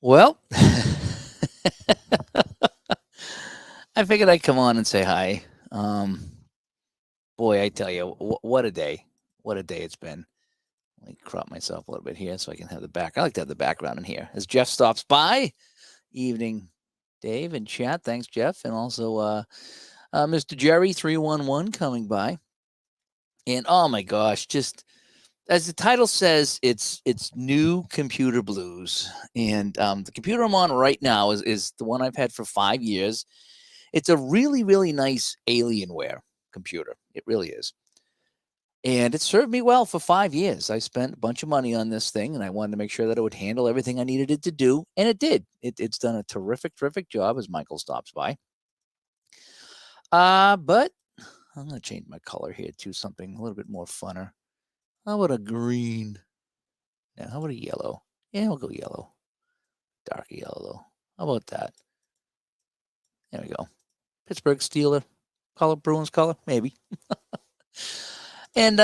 Well, I figured I'd come on and say hi. Um, Boy, I tell you, what a day! What a day it's been. Let me crop myself a little bit here so I can have the back. I like to have the background in here. As Jeff stops by, evening, Dave and chat. Thanks, Jeff, and also Mr. Jerry 311 coming by. And oh my gosh, just as the title says, it's new computer blues. And the computer I'm on right now is the one I've had for 5 years. It's a really, really nice Alienware computer. It really is. And it served me well for 5 years. I spent a bunch of money on this thing and I wanted to make sure that it would handle everything I needed it to do. And it did. It's done a terrific, terrific job as Michael stops by. But I'm going to change my color here to something a little bit more funner. How about a green? Now, how about a yellow? Yeah, we'll go yellow. Dark yellow, though. How about that? There we go. Pittsburgh Steeler color, Bruins color, maybe. And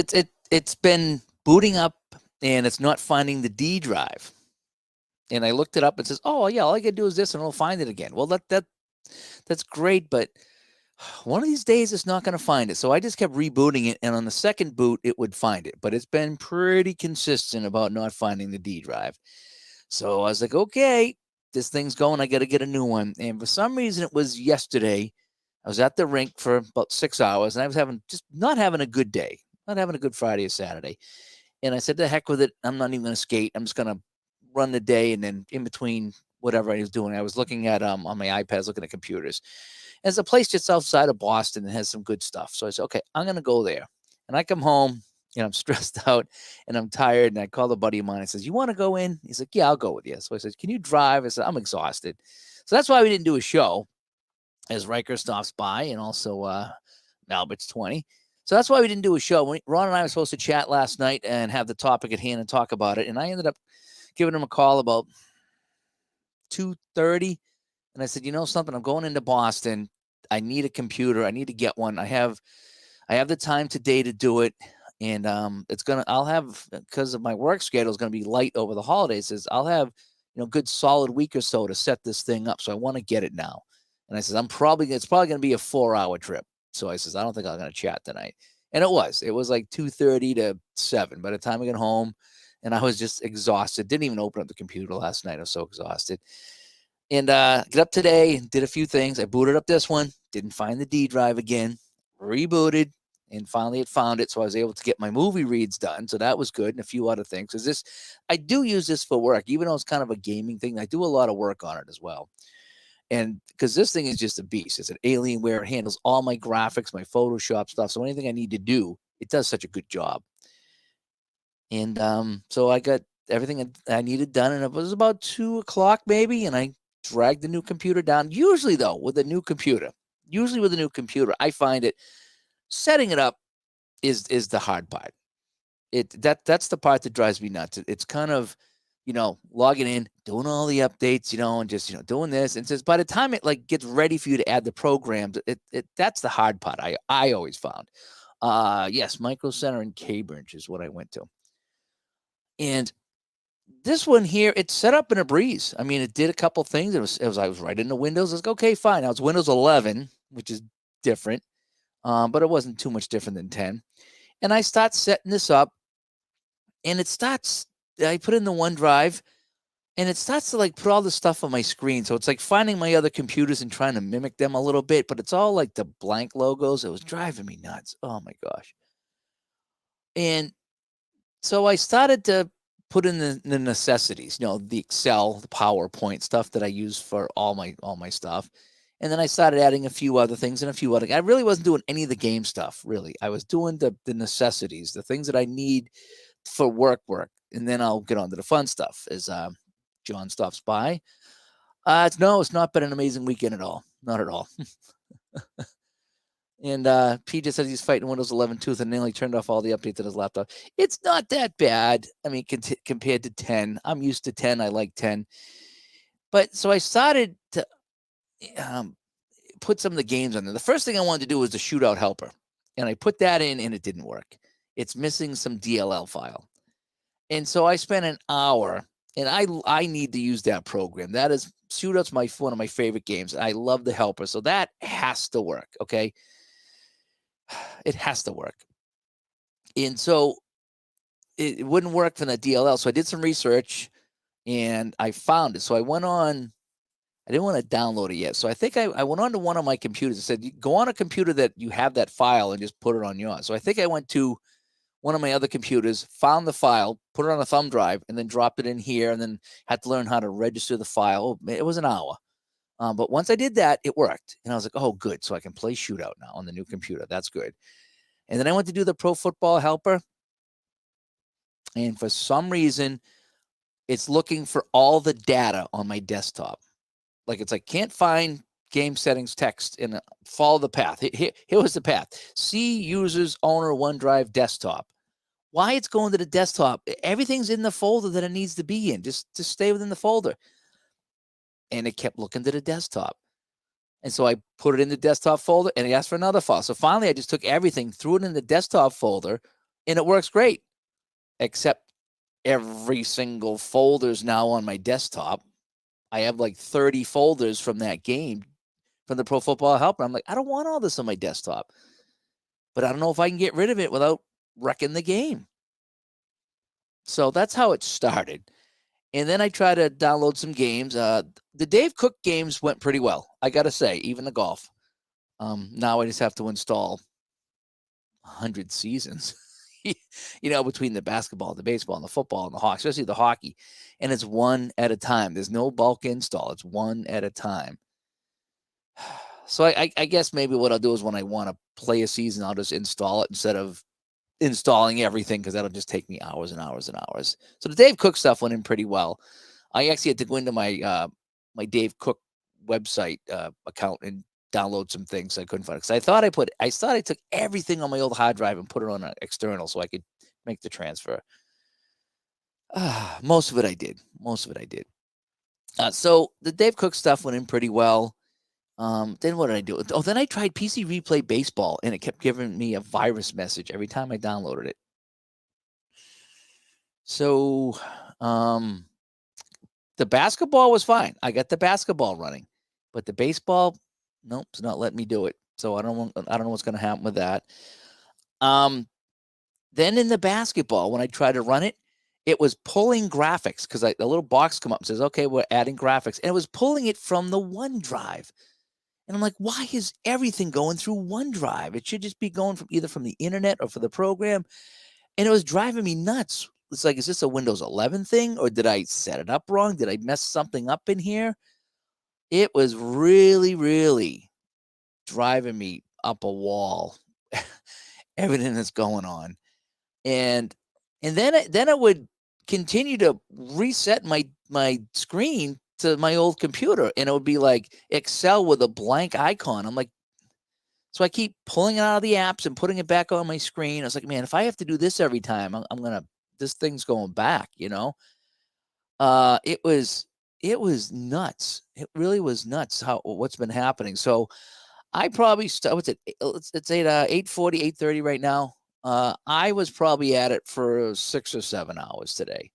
it's been booting up and it's not finding the D drive. And I looked it up and says, "Oh yeah, all I gotta do is this and it'll find it again." Well, that's great, but one of these days it's not going to find it. So I just kept rebooting it, and on the second boot it would find it. But it's been pretty consistent about not finding the D drive. So I was like, okay, this thing's going. I got to get a new one. And for some reason, it was yesterday. I was at the rink for about 6 hours, and I was not having a good day, not having a good Friday or Saturday. And I said, "The heck with it! I'm not even going to skate. I'm just going to run the day." And then in between whatever I was doing, I was looking at on my iPad, looking at computers. And it's a place just outside of Boston that has some good stuff. So I said, "Okay, I'm going to go there." And I come home, and I'm stressed out and I'm tired. And I called a buddy of mine. I says, "You want to go in?" He's like, "Yeah, I'll go with you." So I said, "Can you drive?" I said, "I'm exhausted." So that's why we didn't do a show as Riker stops by and also Albert's 20. So that's why we didn't do a show. Ron and I were supposed to chat last night and have the topic at hand and talk about it. And I ended up giving him a call about 2:30. And I said, "You know something? I'm going into Boston. I need a computer. I need to get one. I have the time today to do it." And I'll have, because of my work schedule is going to be light over the holidays, is I'll have, good solid week or so to set this thing up. So I want to get it now. And I says, it's probably going to be a 4 hour trip. So I says, I don't think I'm going to chat tonight. And it was like 2:30 to 7 by the time I got home. And I was just exhausted. Didn't even open up the computer last night. I was so exhausted. And get up today, did a few things. I booted up this one, didn't find the D drive again, rebooted, and finally it found it. So I was able to get my movie reads done. So that was good, and a few other things. Because I do use this for work, even though it's kind of a gaming thing. I do a lot of work on it as well. And because this thing is just a beast, it's an Alienware. It handles all my graphics, my Photoshop stuff. So anything I need to do, it does such a good job. And so I got everything I needed done, and it was about 2 o'clock maybe, and I dragged the new computer down. Usually with a new computer, I find it setting it up is the hard part. That's the part that drives me nuts. It's kind of, logging in, doing all the updates, and just doing this. And says by the time it like gets ready for you to add the programs, it that's the hard part. I always found. Yes, Micro Center in Cambridge is what I went to. And this one here, it's set up in a breeze. I mean, it did a couple things. I was right in the Windows. I was like, okay, fine. Now it's Windows 11, which is different, but it wasn't too much different than 10. And I start setting this up, and it starts. I put in the OneDrive, and it starts to like put all the stuff on my screen. So it's like finding my other computers and trying to mimic them a little bit, but it's all like the blank logos. It was driving me nuts. Oh my gosh. And so I started to put in the necessities, the Excel, the PowerPoint stuff that I use for all my stuff. And then I started adding a few other things and a few other. I really wasn't doing any of the game stuff, really. I was doing the necessities, the things that I need for work. And then I'll get on to the fun stuff as John stops by. It's not been an amazing weekend at all. Not at all. And PJ says he's fighting Windows 11 tooth and nearly turned off all the updates on his laptop. It's not that bad. I mean, compared to 10, I'm used to 10. I like 10. But so I started to put some of the games on there. The first thing I wanted to do was the Shootout Helper. And I put that in and it didn't work. It's missing some DLL file. And so I spent an hour, and I need to use that program. That is Shootout's one of my favorite games. I love the helper, so that has to work. Okay, it has to work. And so it wouldn't work from the DLL. So I did some research, and I found it. So I went on. I didn't want to download it yet. So I think I went on to one of my computers and said, go on a computer that you have that file and just put it on yours. So I think I went to one of my other computers, found the file, put it on a thumb drive, and then dropped it in here, and then had to learn how to register the file. It was an hour. But once I did that, it worked. And I was like, oh, good. So I can play Shootout now on the new computer. That's good. And then I went to do the Pro Football Helper. And for some reason, it's looking for all the data on my desktop. Like it's like, can't find game settings text and follow the path. Here was the path. See users owner OneDrive desktop. Why it's going to the desktop? Everything's in the folder that it needs to be in. Just stay within the folder. And it kept looking to the desktop. And so I put it in the desktop folder, and it asked for another file. So finally, I just took everything, threw it in the desktop folder, and it works great. Except every single folder is now on my desktop. I have like 30 folders from that game, from the Pro Football Helper. I'm like, I don't want all this on my desktop. But I don't know if I can get rid of it without wrecking the game. So that's how it started. And then I tried to download some games. The Dave Cook games went pretty well, I got to say, even the golf. Now I just have to install 100 seasons, between the basketball, the baseball, and the football, and the hockey, especially the hockey. And it's one at a time. There's no bulk install. It's one at a time. So I guess maybe what I'll do is when I want to play a season, I'll just install it instead of installing everything, because that'll just take me hours and hours and hours. So the Dave Cook stuff went in pretty well. I actually had to go into my my Dave Cook website account and download some things I couldn't find, because I thought I took everything on my old hard drive and put it on an external so I could make the transfer. Most of it I did. So the Dave Cook stuff went in pretty well. Then what did I do? Oh, then I tried PC Replay Baseball, and it kept giving me a virus message every time I downloaded it. So, the basketball was fine. I got the basketball running, but the baseball, nope, it's not letting me do it. So I don't know what's going to happen with that. Then in the basketball, when I tried to run it, it was pulling graphics, because a little box come up and says, okay, we're adding graphics. And it was pulling it from the OneDrive. And I'm like, why is everything going through OneDrive? It should just be going from either from the internet or for the program. And it was driving me nuts. It's like, is this a Windows 11 thing, or did I set it up wrong? Did I mess something up in here? It was really, really driving me up a wall. Everything that's going on. And then it would continue to reset my screen to my old computer, and it would be like Excel with a blank icon. I'm like, so I keep pulling it out of the apps and putting it back on my screen. I was like, man, if I have to do this every time, this thing's going back, It was nuts. It really was nuts what's been happening. So I probably what's it? It's at 8:40, 8:30 right now. I was probably at it for 6 or 7 hours today,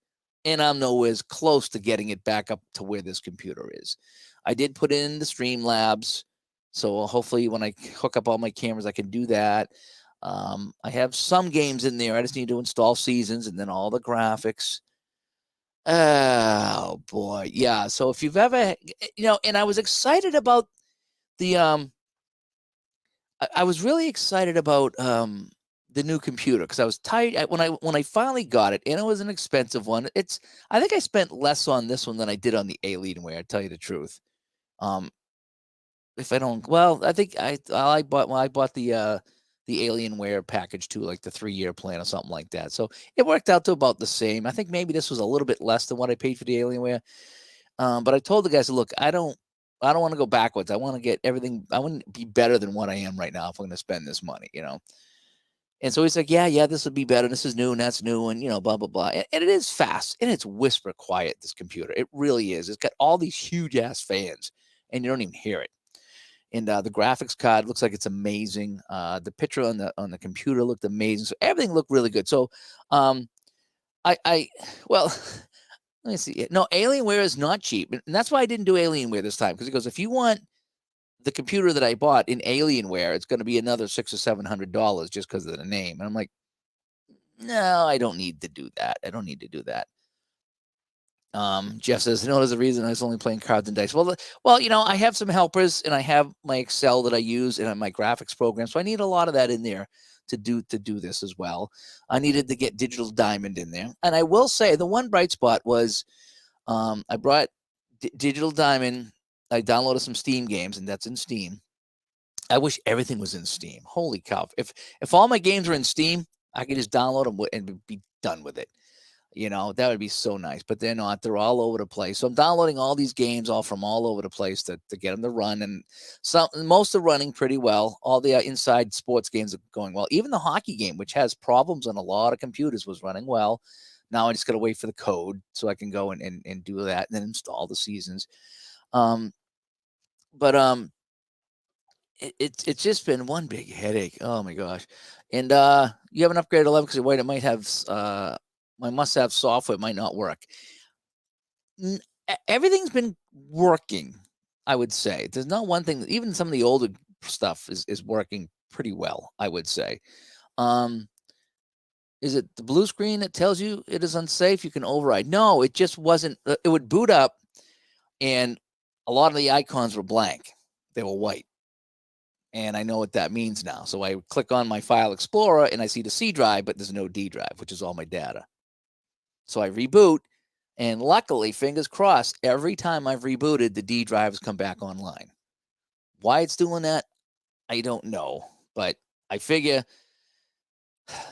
and I'm nowhere close to getting it back up to where this computer is. I did put in the Streamlabs, so hopefully when I hook up all my cameras, I can do that. I have some games in there. I just need to install seasons and then all the graphics. Oh boy, yeah. So if you've ever, and I was excited about the I was really excited about the new computer, because I was tired when I finally got it, and it was an expensive one. I think I spent less on this one than I did on the Alienware, I tell you the truth. If I don't, well, I think I bought the Alienware package too, like the 3-year plan or something like that. So it worked out to about the same. I think maybe this was a little bit less than what I paid for the Alienware. But I told the guys, look, I don't want to go backwards. I want to get everything. I want to be better than what I am right now if I'm going to spend this money, And so he's like, yeah, this would be better. This is new and that's new, and blah blah blah. And it is fast, and it's whisper quiet. This computer, it really is. It's got all these huge ass fans, and you don't even hear it. And the graphics card looks like it's amazing. The picture on the computer looked amazing. So everything looked really good. So I well, let me see. No, Alienware is not cheap, and that's why I didn't do Alienware this time, because he goes, if you want the computer that I bought in Alienware, it's going to be another $600 or $700 just because of the name. And I'm like, no, I don't need to do that. I don't need to do that. Jeff says, no, there's a reason I was only playing cards and dice. Well, I have some helpers, and I have my Excel that I use and my graphics program. So I need a lot of that in there to do this as well. I needed to get Digital Diamond in there. And I will say the one bright spot was I brought Digital Diamond. I downloaded some Steam games, and that's in Steam. I wish everything was in Steam. Holy cow. If all my games were in Steam, I could just download them and be done with it. That would be so nice, but they're not. They're all over the place. So I'm downloading all these games all from all over the place to get them to run. And most are running pretty well. All the inside sports games are going well. Even the hockey game, which has problems on a lot of computers, was running well. Now I just got to wait for the code so I can go and do that and then install the seasons. It's just been one big headache. Oh my gosh. And you have an upgrade 11 because you're white. It might have my must-have software might not work. Everything's been working, I would say. There's not one thing. Even some of the older stuff is working pretty well, I would say. Is it the blue screen that tells you it is unsafe? You can override. No, it just wasn't. It would boot up, and a lot of the icons were blank. They were white. And I know what that means now. So I click on my File Explorer, and I see the C drive, but there's no D drive, which is all my data. So I reboot, and luckily, fingers crossed, every time I've rebooted, the D drive has come back online. Why it's doing that, I don't know. But I figure,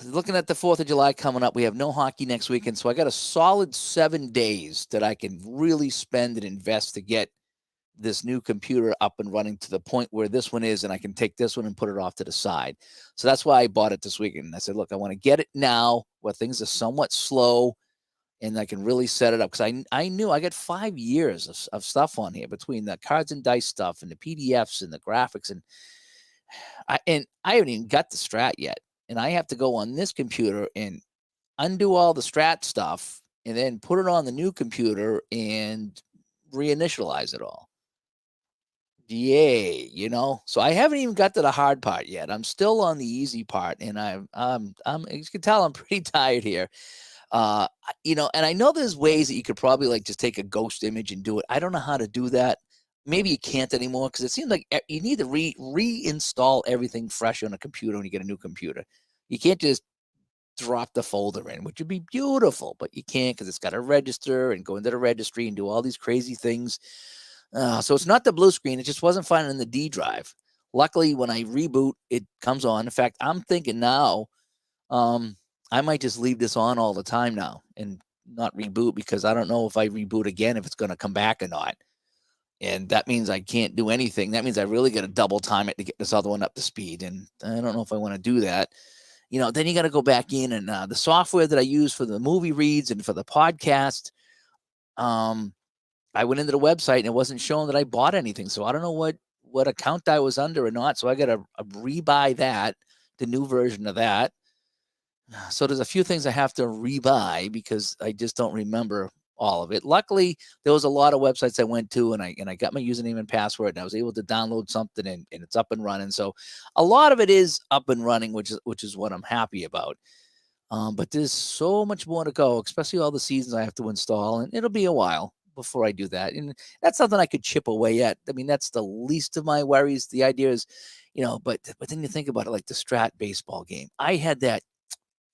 looking at the 4th of July coming up, we have no hockey next weekend. So I got a solid 7 days that I can really spend and invest to get this new computer up and running to the point where this one is, and I can take this one and put it off to the side. So that's why I bought it this weekend. I said, look, I want to get it now where things are somewhat slow and I can really set it up, because I knew I got 5 years of stuff on here between the cards and dice stuff and the PDFs and the graphics, and I haven't even got the Strat yet, and I have to go on this computer and undo all the Strat stuff and then put it on the new computer and reinitialize it all. Yay, so I haven't even got to the hard part yet. I'm still on the easy part, and I'm you can tell I'm pretty tired here. And I know there's ways that you could probably like just take a ghost image and do it. I don't know how to do that. Maybe you can't anymore, because it seems like you need to reinstall everything fresh on a computer when you get a new computer. You can't just drop the folder in, which would be beautiful, but you can't, because it's got to register and go into the registry and do all these crazy things. So it's not the blue screen. It just wasn't finding in the D drive. Luckily, when I reboot, it comes on. In fact, I'm thinking now, I might just leave this on all the time now and not reboot, because I don't know if I reboot again, if it's going to come back or not. And that means I can't do anything. That means I really got to double time it to get this other one up to speed. And I don't know if I want to do that. Then you got to go back in, and the software that I use for the movie reads and for the podcast, I went into the website and it wasn't showing that I bought anything. So I don't know what account I was under or not. So I got to rebuy that, the new version of that. So there's a few things I have to rebuy because I just don't remember all of it. Luckily, there was a lot of websites I went to, and I got my username and password, and I was able to download something, and it's up and running. So a lot of it is up and running, which is what I'm happy about. But there's so much more to go, especially all the seasons I have to install, and it'll be a while before I do that. And that's something I could chip away at. I mean, that's the least of my worries. The idea is, but then you think about it, like the Strat baseball game. I had that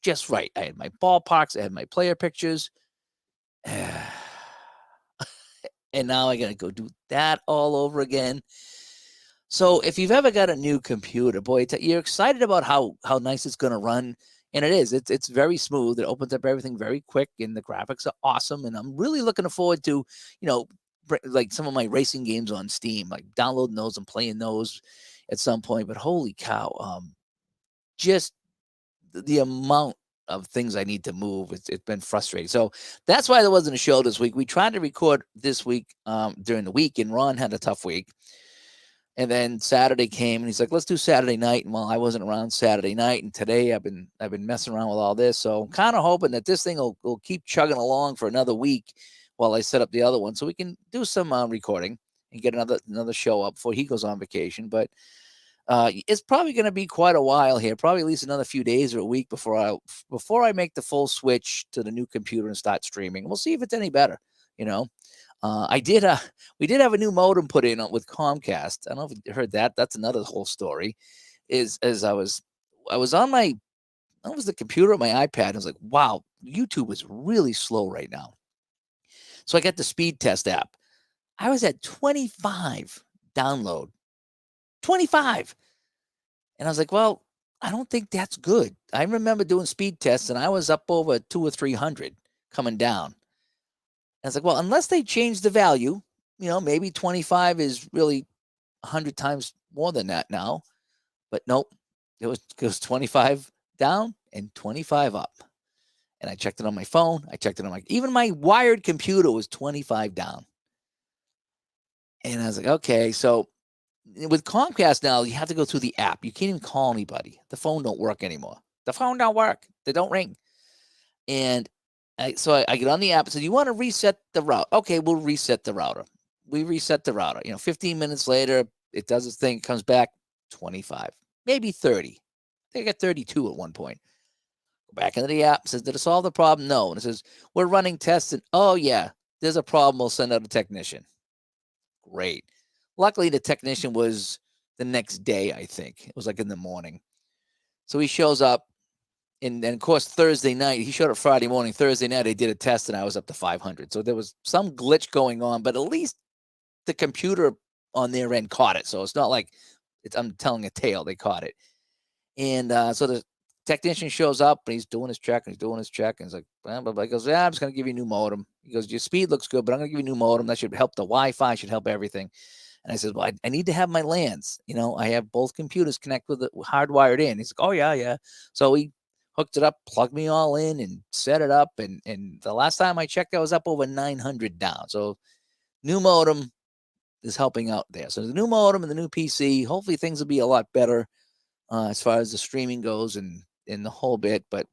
just right. I had my ballparks, I had my player pictures. And now I got to go do that all over again. So if you've ever got a new computer, boy, you're excited about how nice it's going to run. And it is. It's very smooth. It opens up everything very quick, and the graphics are awesome. And I'm really looking forward to, like some of my racing games on Steam, like downloading those and playing those at some point. But holy cow, just the amount of things I need to move, it's been frustrating. So that's why there wasn't a show this week. We tried to record this week during the week, and Ron had a tough week. And then Saturday came, and he's like, "Let's do Saturday night." And while I wasn't around Saturday night, and today I've been messing around with all this, so I'm kind of hoping that this thing will keep chugging along for another week while I set up the other one, so we can do some recording and get another show up before he goes on vacation. But it's probably going to be quite a while here, probably at least another few days or a week before I make the full switch to the new computer and start streaming. We'll see if it's any better. You know, we did have a new modem put in with Comcast. I don't know if you heard that. That's another whole story. Is as I was on the computer on my iPad. And I was like, wow, YouTube is really slow right now. So I got the speed test app. I was at 25 download. 25. And I was like, well, I don't think that's good. I remember doing speed tests and I was up over 200 or 300 coming down. And I was like, well, unless they change the value, maybe 25 is really 100 times more than that now. But nope, it was 25 down and 25 up. And I checked it on my phone. I checked it on even my wired computer was 25 down. And I was like, okay, so with Comcast now, you have to go through the app. You can't even call anybody. The phone don't work anymore. The phone don't work. They don't ring. And so I get on the app and said, you want to reset the route? Okay, we'll reset the router. We reset the router. 15 minutes later, it does its thing, comes back 25, maybe 30. I think I got 32 at one point. Go back into the app, says, did it solve the problem? No. And it says, we're running tests. And oh, yeah, there's a problem. We'll send out a technician. Great. Luckily, the technician was the next day, I think. It was like in the morning. So he shows up. And of course, Thursday night, he showed up Friday morning. Thursday night, I did a test, and I was up to 500. So there was some glitch going on, but at least the computer on their end caught it. So it's not like I'm telling a tale. They caught it. And so the technician shows up, and he's doing his check, and he's like, blah, blah, blah. He goes, yeah, I'm just going to give you a new modem. He goes, your speed looks good, but I'm going to give you a new modem. That should help the Wi-Fi, should help everything. And I said, well, I need to have my LANs. I have both computers connect with it hardwired in. He's like, oh, yeah. So he hooked it up, plugged me all in, and set it up. And the last time I checked, I was up over 900 down. So new modem is helping out there. So the new modem and the new PC, hopefully things will be a lot better as far as the streaming goes and the whole bit. But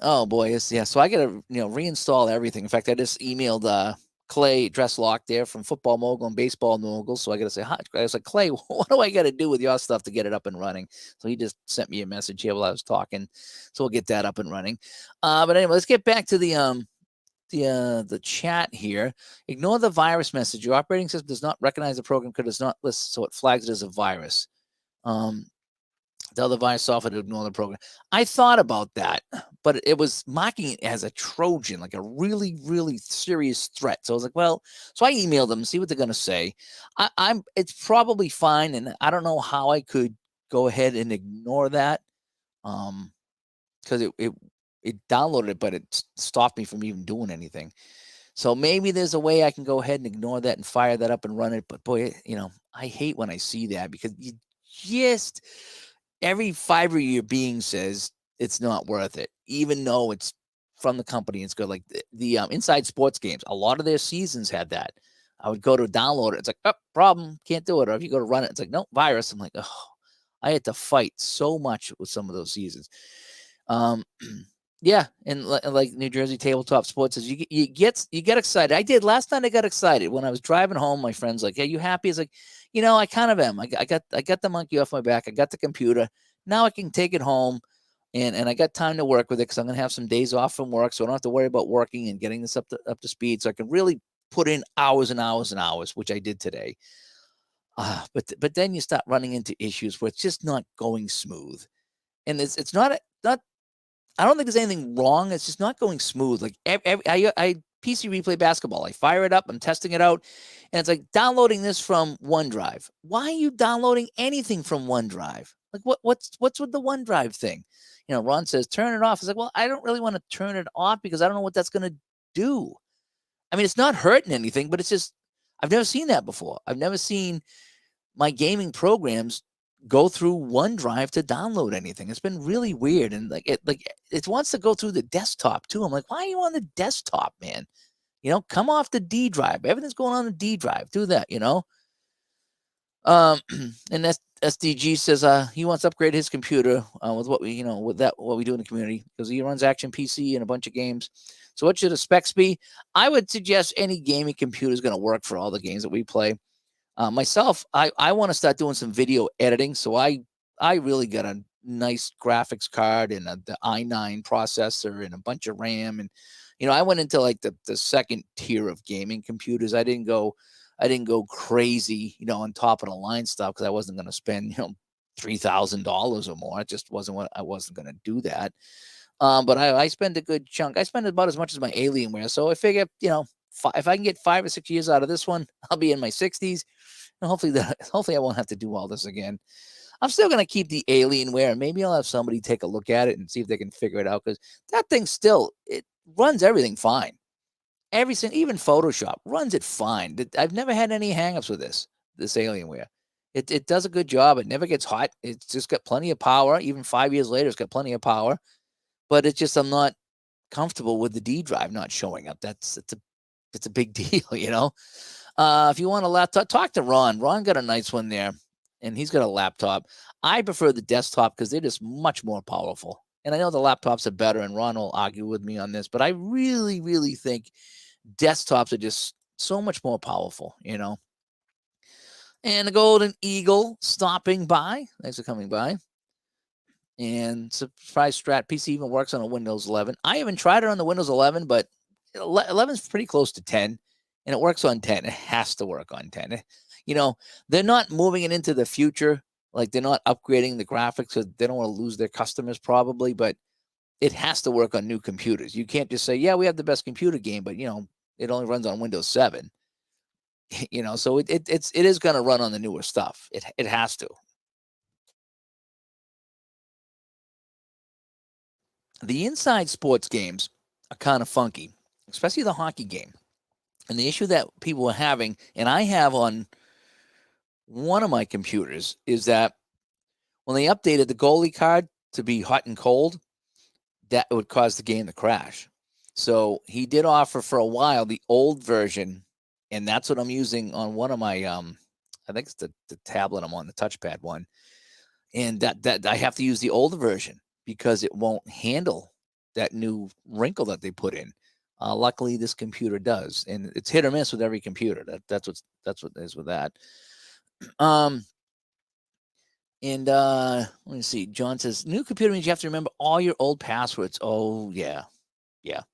oh boy, so I got to reinstall everything. In fact, I just emailed Clay Dresslock there from Football Mogul and Baseball Mogul. So I got to say hi. I was like, Clay, what do I got to do with your stuff to get it up and running? So he just sent me a message here while I was talking. So we'll get that up and running. But anyway, let's get back to the chat here. Ignore the virus message. Your operating system does not recognize the program because it's not listed, so it flags it as a virus. Tell the virus software to ignore the program. I thought about that, but it was marking it as a Trojan, like a really, really serious threat. So I was like, well, so I emailed them, see what they're going to say. It's probably fine, and I don't know how I could go ahead and ignore that, because it downloaded it, but it stopped me from even doing anything. So maybe there's a way I can go ahead and ignore that and fire that up and run it. But boy, I hate when I see that, because you just every fiber of your being says it's not worth it, even though it's from the company. It's good. Like the Inside Sports Games, a lot of their seasons had that. I would go to download it. It's like, oh, problem, can't do it. Or if you go to run it, it's like, no, virus. I'm like, oh, I had to fight so much with some of those seasons. Yeah, and like New Jersey Tabletop Sports says, you get excited. I did last night. I got excited when I was driving home. My friend's like, "Are you happy?" It's like, I kind of am. I got the monkey off my back. I got the computer. Now I can take it home, and I got time to work with it, because I'm gonna have some days off from work, so I don't have to worry about working and getting this up to speed. So I can really put in hours and hours and hours, which I did today. But then you start running into issues where it's just not going smooth, and it's not. I don't think there's anything wrong. It's just not going smooth. Like I PC Replay Basketball. I fire it up. I'm testing it out, and it's like downloading this from OneDrive. Why are you downloading anything from OneDrive? Like what's with the OneDrive thing? Ron says turn it off. It's like, well, I don't really want to turn it off because I don't know what that's going to do. I mean, it's not hurting anything, but it's just I've never seen that before. I've never seen my gaming programs go through OneDrive to download anything. It's been really weird, and it wants to go through the desktop too. I'm like, why are you on the desktop, man? Come off the D drive. Everything's going on the D drive. Do that, Um, and SDG says he wants to upgrade his computer with what we, what we do in the community because he runs Action PC and a bunch of games. So what should the specs be? I would suggest any gaming computer is going to work for all the games that we play. Myself, I want to start doing some video editing, so I really got a nice graphics card and the i9 processor and a bunch of RAM, and I went into like the second tier of gaming computers. I didn't go crazy, on top of the line stuff because I wasn't going to spend $3,000 or more. It just wasn't what I wasn't going to do that. But I spend a good chunk. I spend about as much as my Alienware, so I figure if I can get 5 or 6 years out of this one, I'll be in my 60s. And hopefully I won't have to do all this again. I'm still gonna keep the Alienware, and maybe I'll have somebody take a look at it and see if they can figure it out because that thing still it runs everything fine. Everything, even Photoshop, runs it fine. I've never had any hangups with this Alienware. It does a good job. It never gets hot. It's just got plenty of power. Even 5 years later, it's got plenty of power. But it's just I'm not comfortable with the D drive not showing up. It's a big deal. If you want a laptop, talk to Ron. Ron got a nice one there, and he's got a laptop. I prefer the desktop because they're just much more powerful. And I know the laptops are better, and Ron will argue with me on this, but I really, really think desktops are just so much more powerful. And the Golden Eagle stopping by. Thanks for coming by. And surprise strat PC even works on a Windows 11. I haven't tried it on the Windows 11, but 11 is pretty close to 10, and it works on 10. It has to work on 10. They're not moving it into the future. Like they're not upgrading the graphics because they don't want to lose their customers probably, but it has to work on new computers. You can't just say, yeah, we have the best computer game, but it only runs on Windows 7. So it is going to run on the newer stuff. It has to. The inside sports games are kind of funky, especially the hockey game. And the issue that people are having, and I have on one of my computers, is that when they updated the goalie card to be hot and cold, that would cause the game to crash. So he did offer for a while the old version, and that's what I'm using on one of my I think it's the tablet I'm on, the touchpad one. And that I have to use the older version because it won't handle that new wrinkle that they put in. Luckily, this computer does, and it's hit or miss with every computer. That's what it is with that. Um, and let me see. John says new computer means you have to remember all your old passwords. Oh yeah, yep.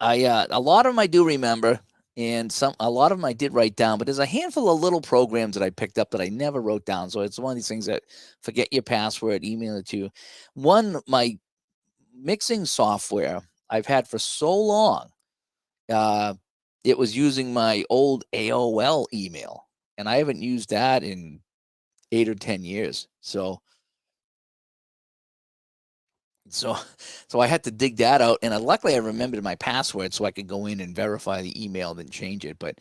A lot of them I do remember, and a lot of them I did write down. But there's a handful of little programs that I picked up that I never wrote down. So it's one of these things that forget your password, email it to you. My mixing software I've had for so long. It was using my old AOL email, and I haven't used that in 8 or 10 years. So so I had to dig that out, and luckily I remembered my password so I could go in and verify the email and change it. But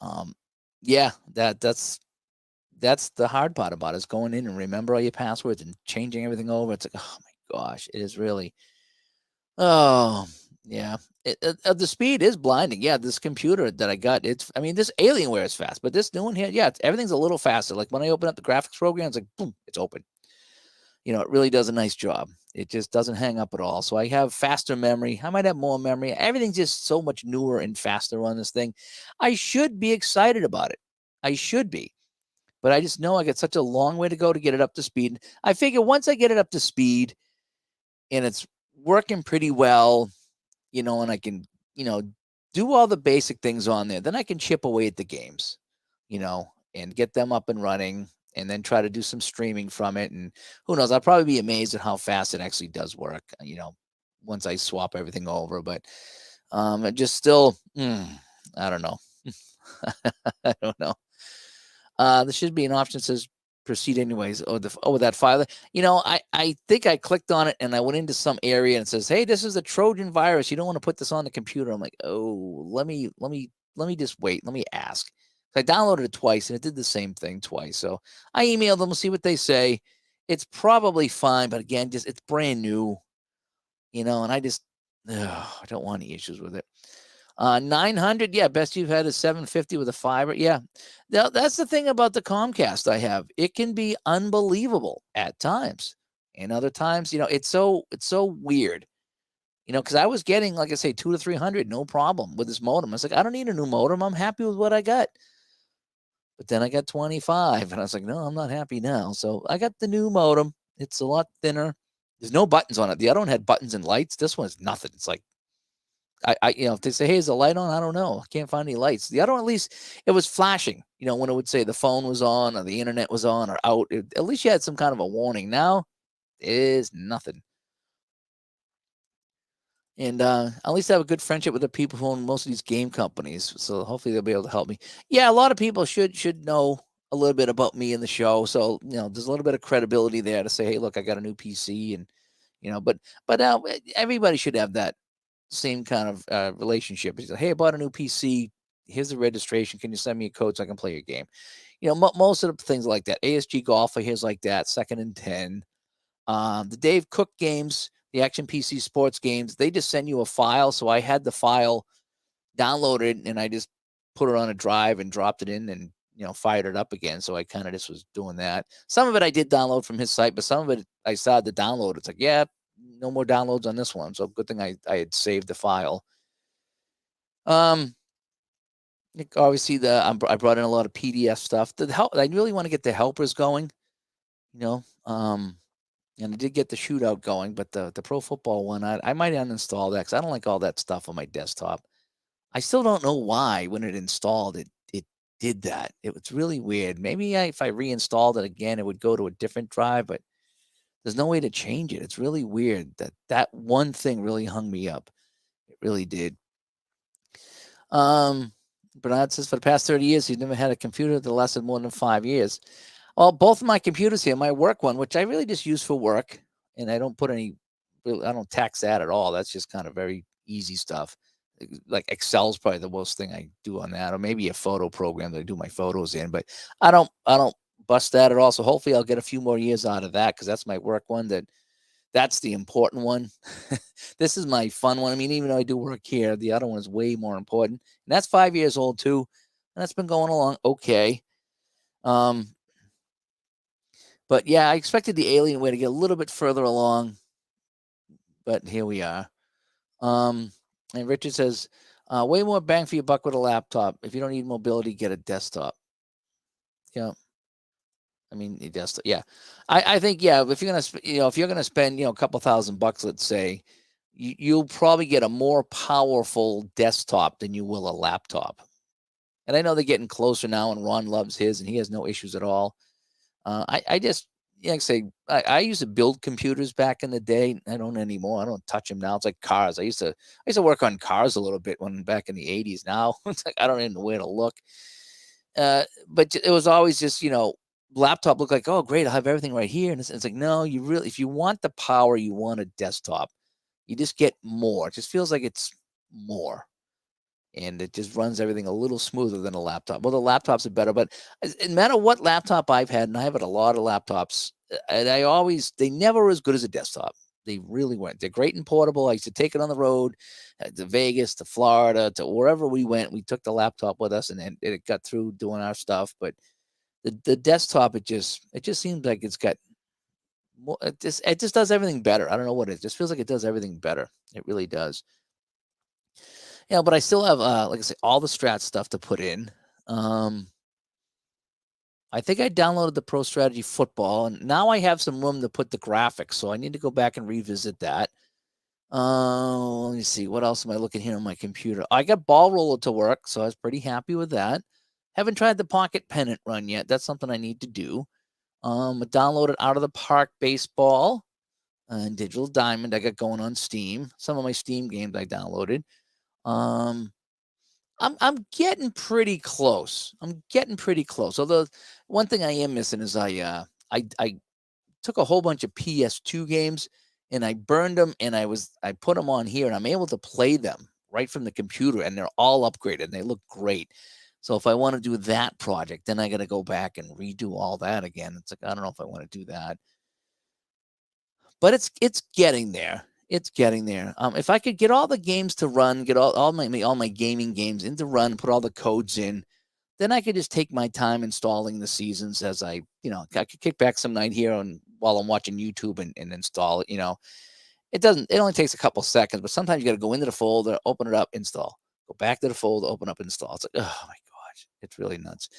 um, yeah, that's the hard part about it, is going in and remember all your passwords and changing everything over. It's like, oh my gosh, it is really. Oh yeah, the speed is blinding. Yeah, this computer that I got, I mean, this Alienware is fast, but this new one here, yeah, everything's a little faster. Like when I open up the graphics program, it's like boom, it's open. It really does a nice job. It just doesn't hang up at all. So I have faster memory. I might have more memory. Everything's just so much newer and faster on this thing. I should be excited about it. I should be. But I just know I got such a long way to go to get it up to speed. I figure once I get it up to speed and it's working pretty well, and I can, do all the basic things on there, then I can chip away at the games, and get them up and running and then try to do some streaming from it. And who knows, I'll probably be amazed at how fast it actually does work, once I swap everything over. But it just still, I don't know. I don't know. There should be an option that says proceed anyways. That file. I think I clicked on it and I went into some area and it says, hey, this is a Trojan virus. You don't want to put this on the computer. I'm like, oh, let me just wait. Let me ask. I downloaded it twice and it did the same thing twice. So I emailed them, see what they say. It's probably fine, but again, it's brand new, and I just I don't want any issues with it. 900, yeah, best you've had is 750 with a fiber. Yeah. Now, that's the thing about the Comcast I have. It can be unbelievable at times. And other times, it's so weird. Because I was getting, like I say, 2 to 300, no problem with this modem. I was like, I don't need a new modem. I'm happy with what I got. But then I got 25, and I was like, no, I'm not happy now. So I got the new modem. It's a lot thinner. There's no buttons on it. The other one had buttons and lights. This one's nothing. It's like if they say, hey, is the light on? I don't know. I can't find any lights. The other one, at least it was flashing, when it would say the phone was on or the internet was on or out. At least you had some kind of a warning. Now is nothing. And at least I have a good friendship with the people who own most of these game companies. So hopefully they'll be able to help me. Yeah, a lot of people should know a little bit about me in the show. So, there's a little bit of credibility there to say, hey, look, I got a new PC. And, but everybody should have that same kind of relationship. He's like, hey, I bought a new PC. Here's the registration. Can you send me a code so I can play your game? Most of the things like that. ASG Golfer, here's like that. Second and 10. The Dave Cook games, the Action PC Sports games, they just send you a file. So I had the file downloaded and I just put it on a drive and dropped it in and fired it up again. So I kind of just was doing that. Some of it I did download from his site, but some of it I started to download. It's like, yeah, no more downloads on this one. So good thing I had saved the file. Obviously I brought in a lot of PDF stuff. I really want to get the helpers going, and I did get the shootout going, but the pro football one, I might uninstall that because I don't like all that stuff on my desktop. I still don't know why when it installed it did that. It was really weird. Maybe if I reinstalled it again, it would go to a different drive, but there's no way to change it. It's really weird that one thing really hung me up. It really did. Bernard says for the past 30 years, he's never had a computer that lasted more than 5 years. Well, both of my computers here, my work one, which I really just use for work, and I don't tax that at all. That's just kind of very easy stuff. Like Excel's probably the worst thing I do on that, or maybe a photo program that I do my photos in, but I don't bust that at all. So hopefully I'll get a few more years out of that because that's my work one. That's the important one. This is my fun one. I mean, even though I do work here, the other one is way more important. And that's 5 years old too. And that's been going along okay. But yeah, I expected the Alienware to get a little bit further along, but here we are. And Richard says, way more bang for your buck with a laptop. If you don't need mobility, get a desktop. Yeah. I mean, the desktop. Yeah. I think, yeah, if you're going to spend, a couple $1,000, let's say, you'll probably get a more powerful desktop than you will a laptop. And I know they're getting closer now, and Ron loves his, and he has no issues at all. I just, like I say, I used to build computers back in the day. I don't anymore. I don't touch them now. It's like cars. I used to work on cars a little bit back in the 80s. Now it's like I don't even know where to look. But it was always just, laptop looked like, oh, great, I'll have everything right here. And it's like, no, if you want the power, you want a desktop. You just get more. It just feels like it's more. And it just runs everything a little smoother than a laptop. Well, the laptops are better, but no matter what laptop I've had, and I have had a lot of laptops, and they never were as good as a desktop. They really weren't. They're great and portable. I used to take it on the road to Vegas, to Florida, to wherever we went. We took the laptop with us, and then it got through doing our stuff. But the desktop, it just seems like it's got more. It just does everything better. I don't know what it just feels like. It does everything better. It really does. Yeah, but I still have, like I say, all the Strat stuff to put in. I think I downloaded the Pro Strategy Football, and now I have some room to put the graphics, so I need to go back and revisit that. Let me see. What else am I looking here on my computer? I got Ball Roller to work, so I was pretty happy with that. Haven't tried the Pocket Pennant run yet. That's something I need to do. I downloaded Out of the Park Baseball and Digital Diamond I got going on Steam. Some of my Steam games I downloaded. I'm getting pretty close. Although one thing I am missing is I took a whole bunch of PS2 games and I burned them and I put them on here and I'm able to play them right from the computer and they're all upgraded and they look great. So if I want to do that project, then I got to go back and redo all that again. It's like I don't know if I want to do that. But it's getting there. It's getting there. If I could get all the games to run, get all my gaming games into run, put all the codes in, then I could just take my time installing the seasons as I could kick back some night here and while I'm watching YouTube and install it. It only takes a couple seconds, but sometimes you got to go into the folder, open it up, install, go back to the folder, open up, install. It's like, oh my gosh, it's really nuts.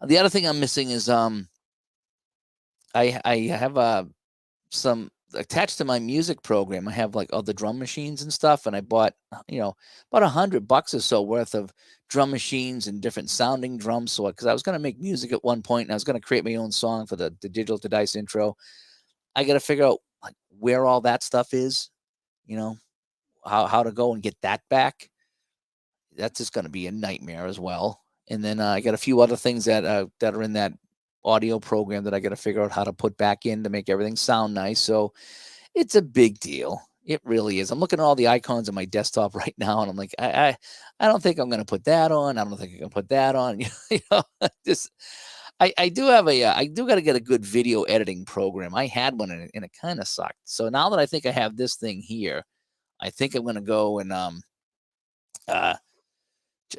The other thing I'm missing is I have some attached to my music program. I have like all the drum machines and stuff, and I bought about $100 or so worth of drum machines and different sounding drums. So because I was going to make music at one point, and I was going to create my own song for the Digital to Dice intro. I got to figure out like where all that stuff is, how to go and get that back. That's just going to be a nightmare as well. And then I got a few other things that are in that audio program that I got to figure out how to put back in to make everything sound nice. So it's a big deal. It really is. I'm looking at all the icons on my desktop right now, and I'm like, I don't think I'm going to put that on. I don't think I'm going to put that on. Just I do have I do got to get a good video editing program. I had one and it kind of sucked. So now that I think I have this thing here, I think I'm going to go and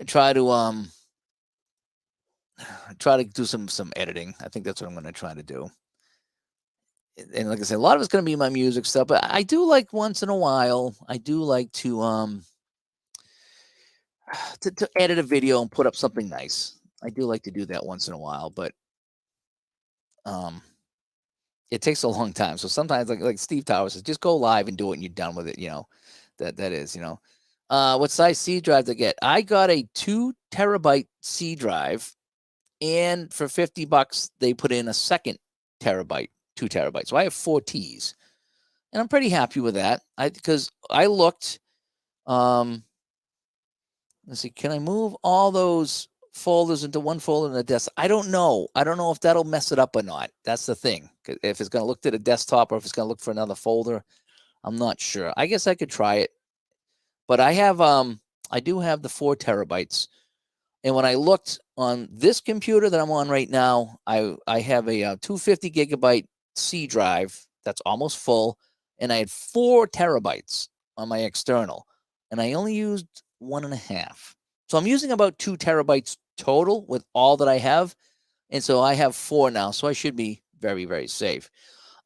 try to do some editing. I think that's what I'm going to try to do. And like I said, a lot of it's going to be my music stuff, but I do like once in a while, I do like to edit a video and put up something nice. I do like to do that once in a while, but it takes a long time. So sometimes like Steve Towers says, just go live and do it and you're done with it. That is, what size C drive to get? I got a 2 terabyte C drive, and for $50 they put in a second terabyte, 2 terabytes. So I have 4 T's, and I'm pretty happy with that. Because I looked, let's see, can I move all those folders into one folder in the desk? I don't know if that'll mess it up or not. That's the thing. If it's going to look to the desktop or if it's going to look for another folder, I'm not sure. I guess I could try it, but I do have the 4 terabytes. And when I looked on this computer that I'm on right now, I have a 250 gigabyte C drive that's almost full, and I had 4 terabytes on my external, and I only used 1.5. So I'm using about 2 terabytes total with all that I have, and so I have 4 now, so I should be very, very safe.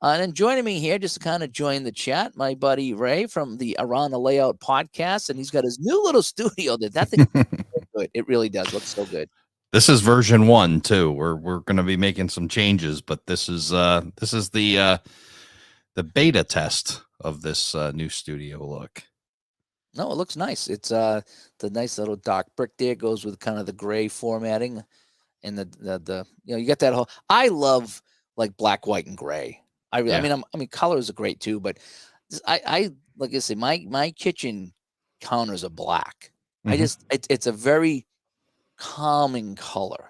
And then joining me here, just to kind of join the chat, my buddy Ray from the Around the Layout podcast, and he's got his new little studio. That thing looks so good. It really does look so good. This is version 1 too. We're going to be making some changes, but this is the beta test of this new studio look. No, it looks nice. It's the nice little dark brick there goes with kind of the gray formatting, and the you get that whole. I love like black, white, and gray. I mean, colors are great too, but I like I say, my kitchen counters are black. Mm-hmm. It's a very calming color.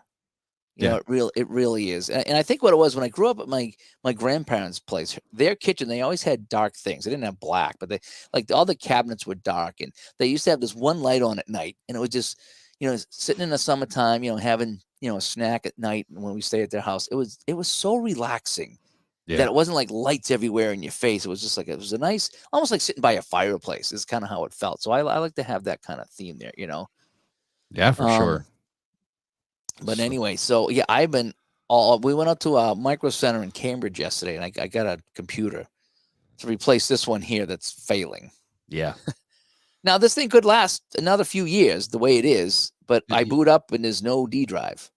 It really is. And I think what it was when I grew up at my grandparents' place, their kitchen, they always had dark things. They didn't have black, but all the cabinets were dark, and they used to have this one light on at night, and it was just, sitting in the summertime, having, a snack at night when we stayed at their house. It was so relaxing that it wasn't like lights everywhere in your face. It was just like, it was a nice, almost like sitting by a fireplace is kind of how it felt. So I like to have that kind of theme there, Yeah, for sure. But anyway, so yeah, we went up to Micro Center in Cambridge yesterday, and I got a computer to replace this one here that's failing. Yeah. Now this thing could last another few years the way it is, but I boot up and there's no D drive.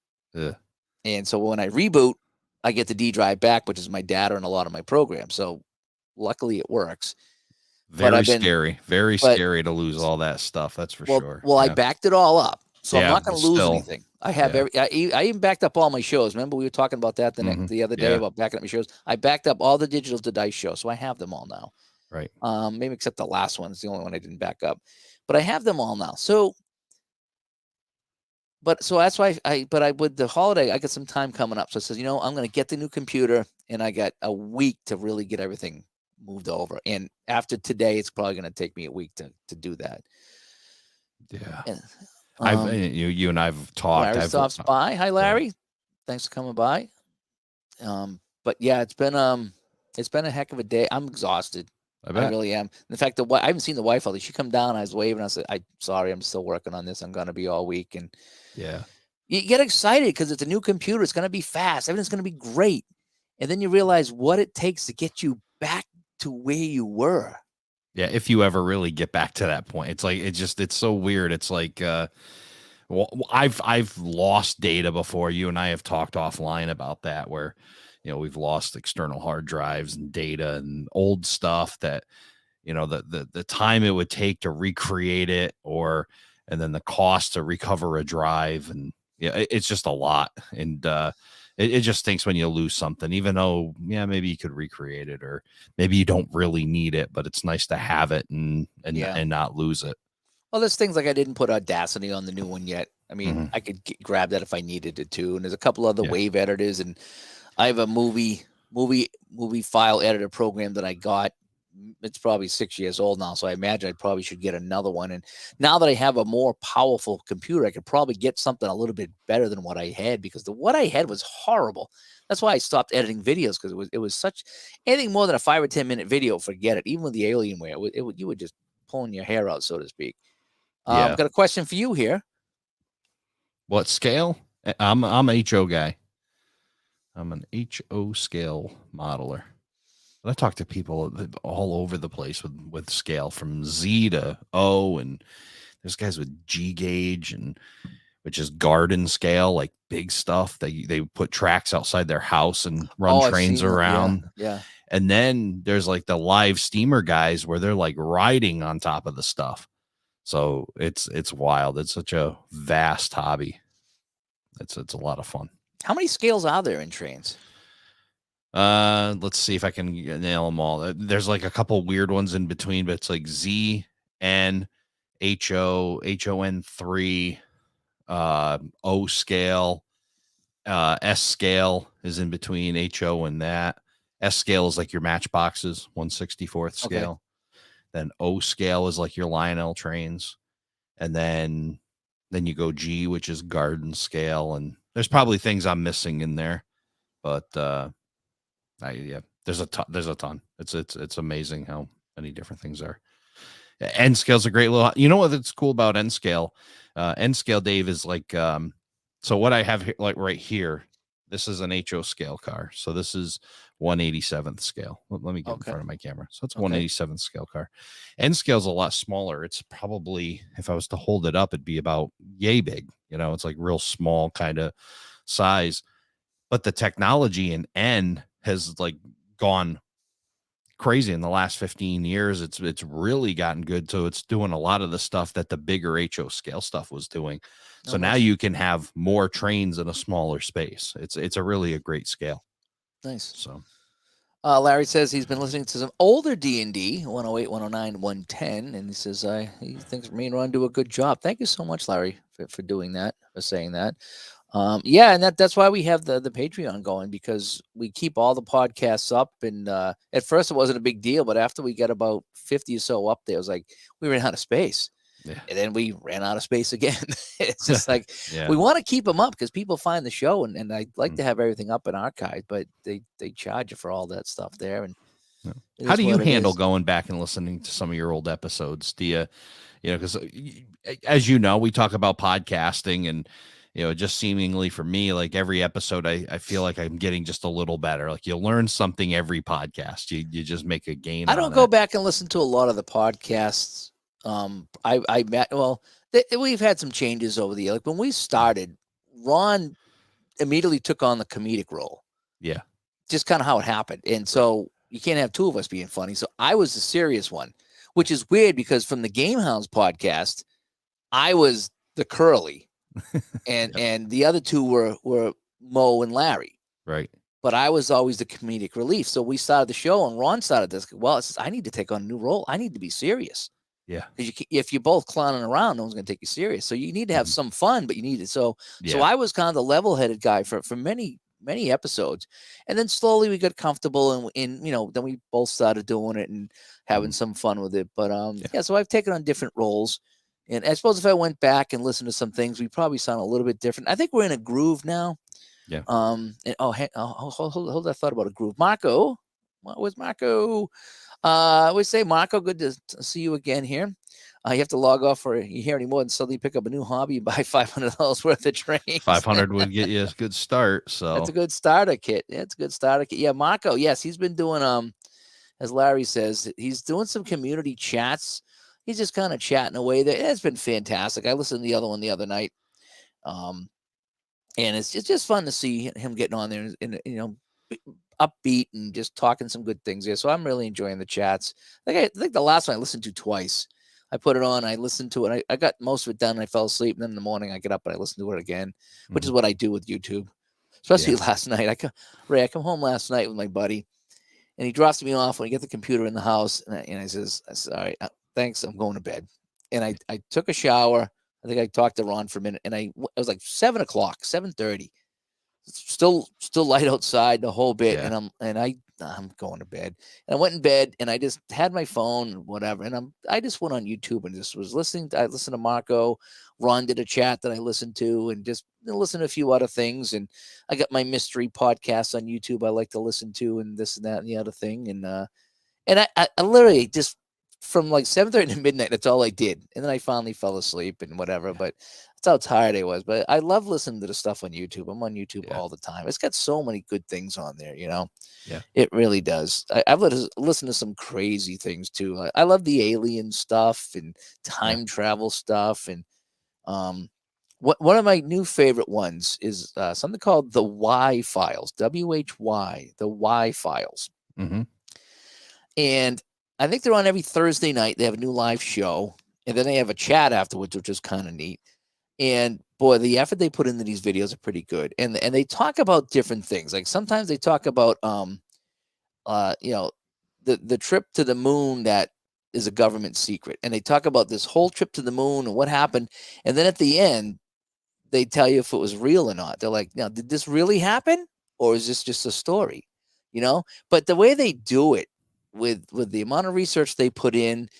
And so when I reboot, I get the D drive back, which is my data and a lot of my programs. So luckily it works. Very scary to lose all that stuff. That's for sure. Well, I backed it all up. So I'm not going to lose anything. I have I even backed up all my shows. Remember we were talking about that the other day about backing up my shows. I backed up all the Digital to Dice shows, so I have them all now. Right. Maybe except the last one. It's the only one I didn't back up, but I have them all now. So that's why with the holiday, I got some time coming up. So it says, I'm going to get the new computer, and I got a week to really get everything moved over. And after today, it's probably going to take me a week to do that. Yeah. And, you and I've talked. Larry stops by. Hi, Larry. Thanks for coming by. But yeah, it's been a heck of a day. I'm exhausted. I I bet. really am. In fact, I haven't seen the wife all day. She come down, I was waving. I said, "I'm sorry, I'm still working on this. I'm gonna be all week." And Yeah. you get excited because it's a new computer. It's gonna be fast. Everything's gonna be great. And then you realize what it takes to get you back to where you were. Yeah, if you ever really get back to that point. It's like it's so weird. It's like well, I've lost data before. You and I have talked offline about that, where we've lost external hard drives and data and old stuff that the time it would take to recreate it, and then the cost to recover a drive, and it's just a lot. And it just stinks when you lose something, even though maybe you could recreate it, or maybe you don't really need it, but it's nice to have it and Yeah. not lose it. Well, there's things like I didn't put Audacity on the new one yet. I mean, Mhm. I could grab that if I needed it to. And there's a couple other Yeah. wave editors, and I have a movie file editor program that I got. It's probably 6 years old now, so I imagine I probably should get another one. And now that I have a more powerful computer, I could probably get something a little bit better than what I had, because what I had was horrible. That's why I stopped editing videos, because it was such anything more than a 5 or 10 minute video. Forget it. Even with the Alienware, you were just pulling your hair out, so to speak. Yeah. Got a question for you here. What scale? I'm HO guy. I'm an HO scale modeler. I talk to people all over the place with scale, from Z to O, and there's guys with G gauge, and which is garden scale, like big stuff. They put tracks outside their house and run I've trains seen that. around. Yeah. And then there's like the live steamer guys where they're like riding on top of the stuff. So it's wild. It's such a vast hobby. It's a lot of fun. How many scales are there in trains? Let's see if I can nail them all. There's like a couple weird ones in between, but it's like Z, N, HO, HON3, O scale, S scale is in between HO and that. S scale is like your matchboxes, 1/64 Okay. scale. Then O scale is like your Lionel trains. And then you go G, which is garden scale. And there's probably things I'm missing in there, but there's a ton. It's amazing how many different things are. N scale's a great little. You know what's cool about N scale? N scale, Dave, is like so what I have here, like right here. This is an HO scale car. So this is 1/87th scale. Let me get in front of my camera. So it's 1/87th scale car. N scale is a lot smaller. It's probably, if I was to hold it up, it'd be about yay big. It's like real small kind of size. But the technology in N has like gone crazy in the last 15 years. It's really gotten good. So it's doing a lot of the stuff that the bigger HO scale stuff was doing. So now you can have more trains in a smaller space. It's a great scale. Nice. So Larry says he's been listening to some older D&D, 108, 109, 110, and he says he thinks me and Ron do a good job. Thank you so much, Larry, for doing that, for saying that. Yeah, and that's why we have the Patreon going, because we keep all the podcasts up. And at first it wasn't a big deal, but after we got about 50 or so up there, it was like we ran out of space. Yeah. And then we ran out of space again. It's just like Yeah. we want to keep them up because people find the show, and I'd like to have everything up in archive, but they charge you for all that stuff there. And how do you handle going back and listening to some of your old episodes? Do you because as you know, we talk about podcasting, and just seemingly for me, like every episode, I feel like I'm getting just a little better. Like you learn something every podcast. You just make a gain. I don't go back and listen to a lot of the podcasts. We've had some changes over the year. Like when we started, Ron immediately took on the comedic role. Yeah. Just kind of how it happened. And so you can't have two of us being funny. So I was the serious one, which is weird because from the Game Hounds podcast, I was the curly and the other two were Mo and Larry. Right. But I was always the comedic relief. So we started the show, and Ron started this. Well, I need to take on a new role. I need to be serious. Yeah. Because if you're both clowning around, no one's going to take you serious. So you need to have some fun, but you need it. So I was kind of the level-headed guy for many episodes, and then slowly we got comfortable, and then we both started doing it and having some fun with it. But so I've taken on different roles, and I suppose if I went back and listened to some things, we probably sound a little bit different. I think we're in a groove now. Yeah. And hold that thought about a groove. Marco, what was Marco? I would say, Marco, good to see you again here. You have to log off for you hear any more and suddenly pick up a new hobby and buy $500 worth of trains. 500 would get you a good start. So That's a good starter kit. That's a good starter kit. Yeah, Marco. Yes, he's been doing as Larry says, he's doing some community chats. He's just kind of chatting away there. It's been fantastic. I listened to the other one the other night. And it's just fun to see him getting on there and upbeat and just talking some good things there. So I'm really enjoying the chats. I think the last one I listened to twice. I put it on, I listened to it. I got most of it done. I fell asleep. And then in the morning I get up and I listen to it again, which is what I do with YouTube. Especially last night. I come home last night with my buddy and he drops me off when I get the computer in the house. And I says, all right, thanks. I'm going to bed. And I took a shower. I think I talked to Ron for a minute and it was like 7 o'clock, 7:30. Still light outside the whole bit. Yeah. And I'm going to bed. And I went in bed and I just had my phone, whatever. And I just went on YouTube and just was listening. I listened to Marco. Ron did a chat that I listened to and just listened to a few other things. And I got my mystery podcasts on YouTube I like to listen to and this and that and the other thing. And I literally just from like 7:30 to midnight, that's all I did. And then I finally fell asleep and whatever. But that's how tired I was. But I love listening to the stuff on YouTube. I'm on YouTube all the time. It's got so many good things on there, Yeah. It really does. I've listened to some crazy things too. I love the alien stuff and time travel stuff. And one of my new favorite ones is something called the Y Files, WHY, the Y Files. Mm-hmm. And I think they're on every Thursday night. They have a new live show, and then they have a chat afterwards, which is kind of neat. And boy, the effort they put into these videos are pretty good. And they talk about different things. Like sometimes they talk about the trip to the moon that is a government secret, and they talk about this whole trip to the moon and what happened. And then at the end, they tell you if it was real or not. They're like, now, did this really happen, or is this just a story? But the way they do it, with the amount of research they put in,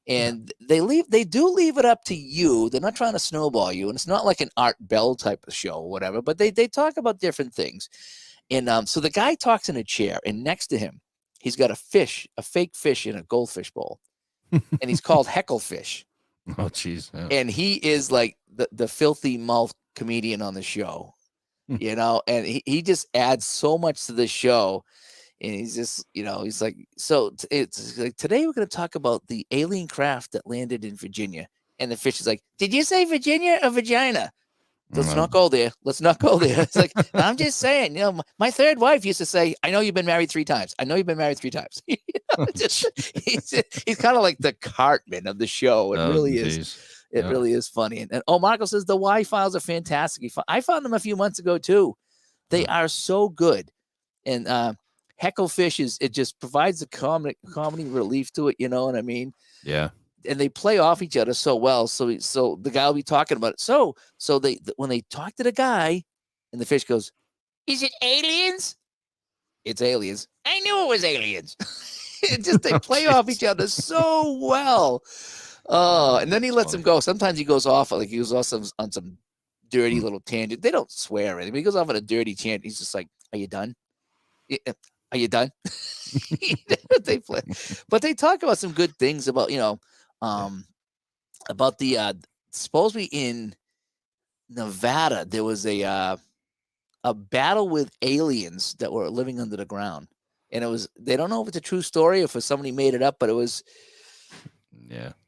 and they do leave it up to you. They're not trying to snowball you, and it's not like an Art Bell type of show or whatever, but they talk about different things. And so the guy talks in a chair, and next to him, he's got a fake fish in a goldfish bowl, and he's called Hecklefish. Oh, geez. Yeah. And he is like the filthy mouth comedian on the show, and he just adds so much to the show. And he's just, he's like, so it's like, today we're going to talk about the alien craft that landed in Virginia. And the fish is like, did you say Virginia or vagina? Let's not go there. Let's not go there. It's like, I'm just saying, my third wife used to say, I know you've been married 3 times. I know you've been married 3 times. He's kind of like the Cartman of the show. It really is. It really is funny. And Marco says the Y Files are fantastic. I found them a few months ago too. They are so good. And, Hecklefish it just provides a comedy relief to it, you know what I mean? Yeah. And they play off each other so well. So the guy will be talking about it. So when they talk to the guy, and the fish goes, "Is it aliens?" It's aliens. I knew it was aliens. They play off each other so well. And then he lets him go. Sometimes he goes off on some dirty little tangent. They don't swear or anything. He goes off on a dirty tangent. He's just like, "Are you done? Are you done?" They play, but they talk about some good things about about the supposedly in Nevada there was a battle with aliens that were living under the ground, and they don't know if it's a true story or if somebody made it up, but it was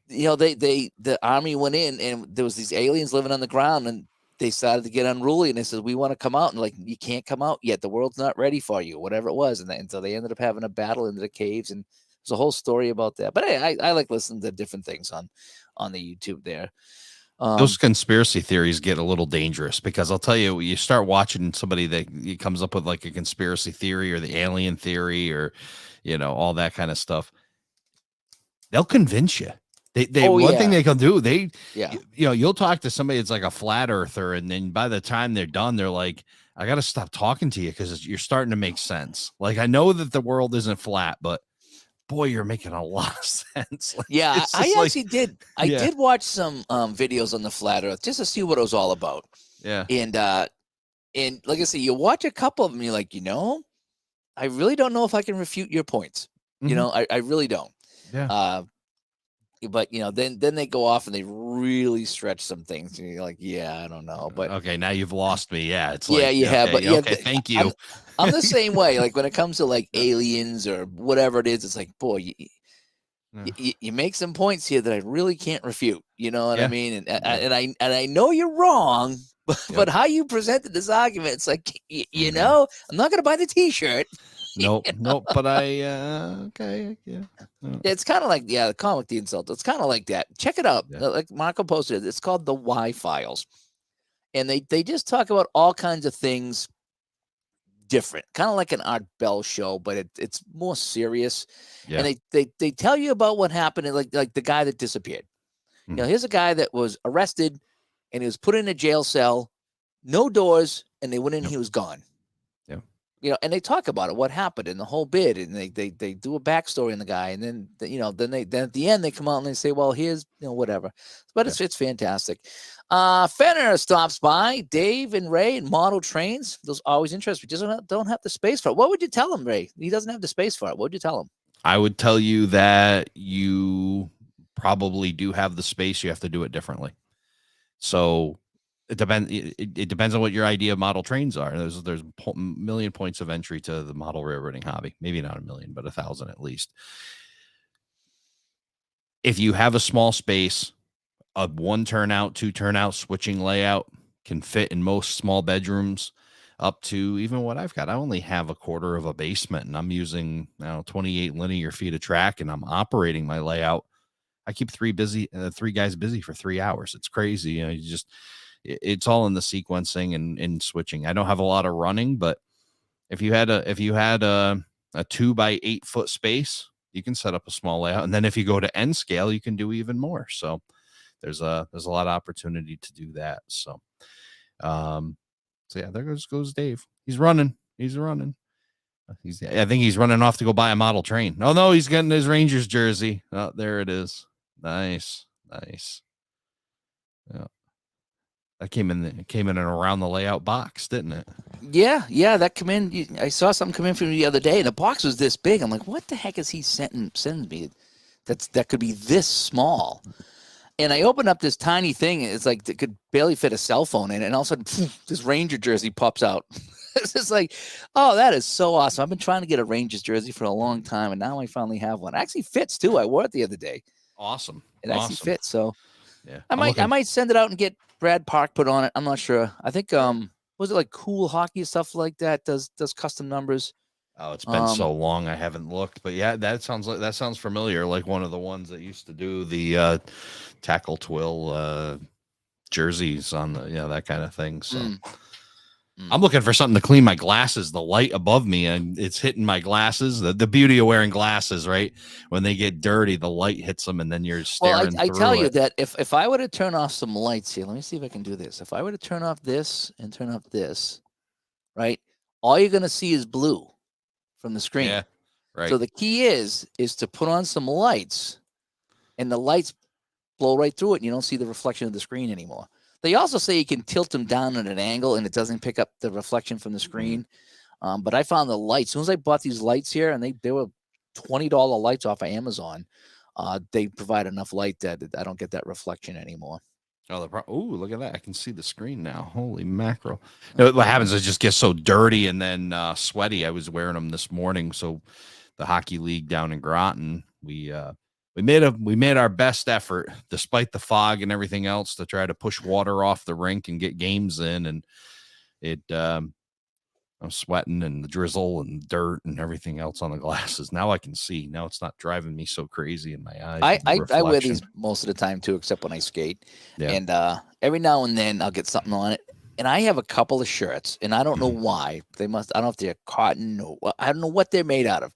the army went in and there was these aliens living on the ground, and they started to get unruly, and they said, "We want to come out," and like, "You can't come out yet. The world's not ready for you," whatever it was. And so they ended up having a battle into the caves, and there's a whole story about that. But hey, I like listening to different things on the YouTube there. Those conspiracy theories get a little dangerous, because I'll tell you, you start watching somebody that comes up with like a conspiracy theory or the alien theory or, all that kind of stuff. They'll convince you. One thing they can do, you'll talk to somebody that's like a flat earther, and then by the time they're done, they're like, "I got to stop talking to you because you're starting to make sense. Like, I know that the world isn't flat, but boy, you're making a lot of sense." Like, I actually did. I did watch some videos on the flat earth just to see what it was all about. Yeah. And like I say, you watch a couple of them, you're like, I really don't know if I can refute your points. I really don't. Yeah. But then they go off and they really stretch some things, and you're like, yeah, I don't know, but Okay, now you've lost me. Yeah, it's yeah, like, you have, but yeah, okay, thank I'm you. I'm the same way. Like when it comes to like Yeah. aliens or whatever it is, it's like, boy, Yeah. you make some points here that I really can't refute. You know what I Yeah. mean? And Yeah. I know you're wrong, but Yep. how you presented this argument, it's like Mhm. I'm not going to buy the T-shirt. Nope, nope. But okay, yeah. It's kind of like the comic The Insult. It's kind of like that. Check it out. Yeah. Like Marco posted it. It's called the Y Files, and they just talk about all kinds of things different, kind of like an Art Bell show, but it's more serious. Yeah. And they tell you about what happened, and like the guy that disappeared. Mhm. Here's a guy that was arrested and he was put in a jail cell, no doors, and they went in, Yep. he was gone. Yep. And they talk about it, what happened in the whole bit, and they do a backstory on the guy, and then then at the end they come out and they say, well, here's whatever. But it's fantastic. Fenner stops by. Dave and Ray and model trains. Those always interest me. Just don't have the space for it. What would you tell him, Ray? He doesn't have the space for it. What would you tell him? I would tell you that you probably do have the space. You have to do it differently. So it depends. It depends on what your idea of model trains are. There's a million points of entry to the model railroading hobby. Maybe not a million, but 1,000 at least. If you have a small space, a 1 turnout, 2 turnout switching layout can fit in most small bedrooms up to even what I've got. I only have a quarter of a basement and I'm using 28 linear feet of track and I'm operating my layout. I keep three guys busy for 3 hours. It's crazy. It's all in the sequencing and switching. I don't have a lot of running, but if you had a 2 by 8 foot space, you can set up a small layout. And then if you go to N scale, you can do even more. So there's a lot of opportunity to do that. So yeah, there goes Dave. He's running. I think he's running off to go buy a model train. Oh no, he's getting his Rangers jersey. Oh, there it is. Nice. Yeah. That came in and around the layout box, didn't it? Yeah, that come in. I saw something come in from the other day, and the box was this big. I'm like, what the heck is he sending me? That could be this small. And I opened up this tiny thing. It's like it could barely fit a cell phone in it. And all of a sudden, this Ranger jersey pops out. It's just like, oh, that is so awesome. I've been trying to get a Rangers jersey for a long time, and now I finally have one. It actually fits too. I wore it the other day. Awesome. It actually fits. So yeah, I might send it out and get Brad Park put on it. I'm not sure. I think was it like Cool Hockey, stuff like that? Does custom numbers? Oh, it's been so long I haven't looked, but yeah, that sounds familiar. Like one of the ones that used to do the tackle twill jerseys on the that kind of thing. So I'm looking for something to clean my glasses. The light above me and it's hitting my glasses. The beauty of wearing glasses, right? When they get dirty, the light hits them, and then you're staring. Well, I tell you that if I were to turn off some lights here, let me see if I can do this. If I were to turn off this and turn off this, right, all you're gonna see is blue from the screen. Yeah, right. So the key is to put on some lights, and the lights blow right through it, and you don't see the reflection of the screen anymore. They also say you can tilt them down at an angle, and it doesn't pick up the reflection from the screen. But I found the lights. As soon as I bought these lights here, and they were $20 lights off of Amazon, they provide enough light that I don't get that reflection anymore. Oh, look at that. I can see the screen now. Holy mackerel. What happens is it just gets so dirty and then sweaty. I was wearing them this morning. So the hockey league down in Groton, we made our best effort despite the fog and everything else to try to push water off the rink and get games in. And I'm sweating and the drizzle and dirt and everything else on the glasses. Now I can see. Now it's not driving me so crazy in my eyes. I wear these most of the time too, except when I skate. Yeah. And every now and then I'll get something on it. And I have a couple of shirts, and I don't know why. I don't know if they're cotton or I don't know what they're made out of.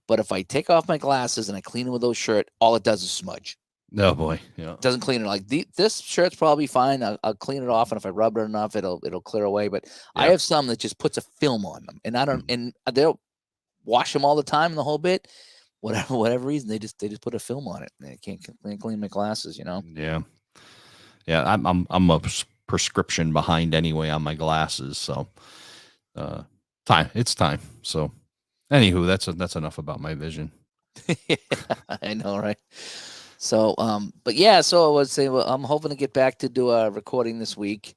But if I take off my glasses and I clean them with those shirts, all it does is smudge. Oh boy, yeah. It doesn't clean it. Like this shirt's probably fine. I'll clean it off, and if I rub it enough, it'll clear away. But I have some that just puts a film on them, and I don't. And they'll wash them all the time, the whole bit. Whatever reason, they just put a film on it. They can't clean my glasses, Yeah. I'm a prescription behind anyway on my glasses, so it's time. So, anywho, that's enough about my vision. Yeah, I know, right? So, but yeah, so I was saying, well, I'm hoping to get back to do a recording this week.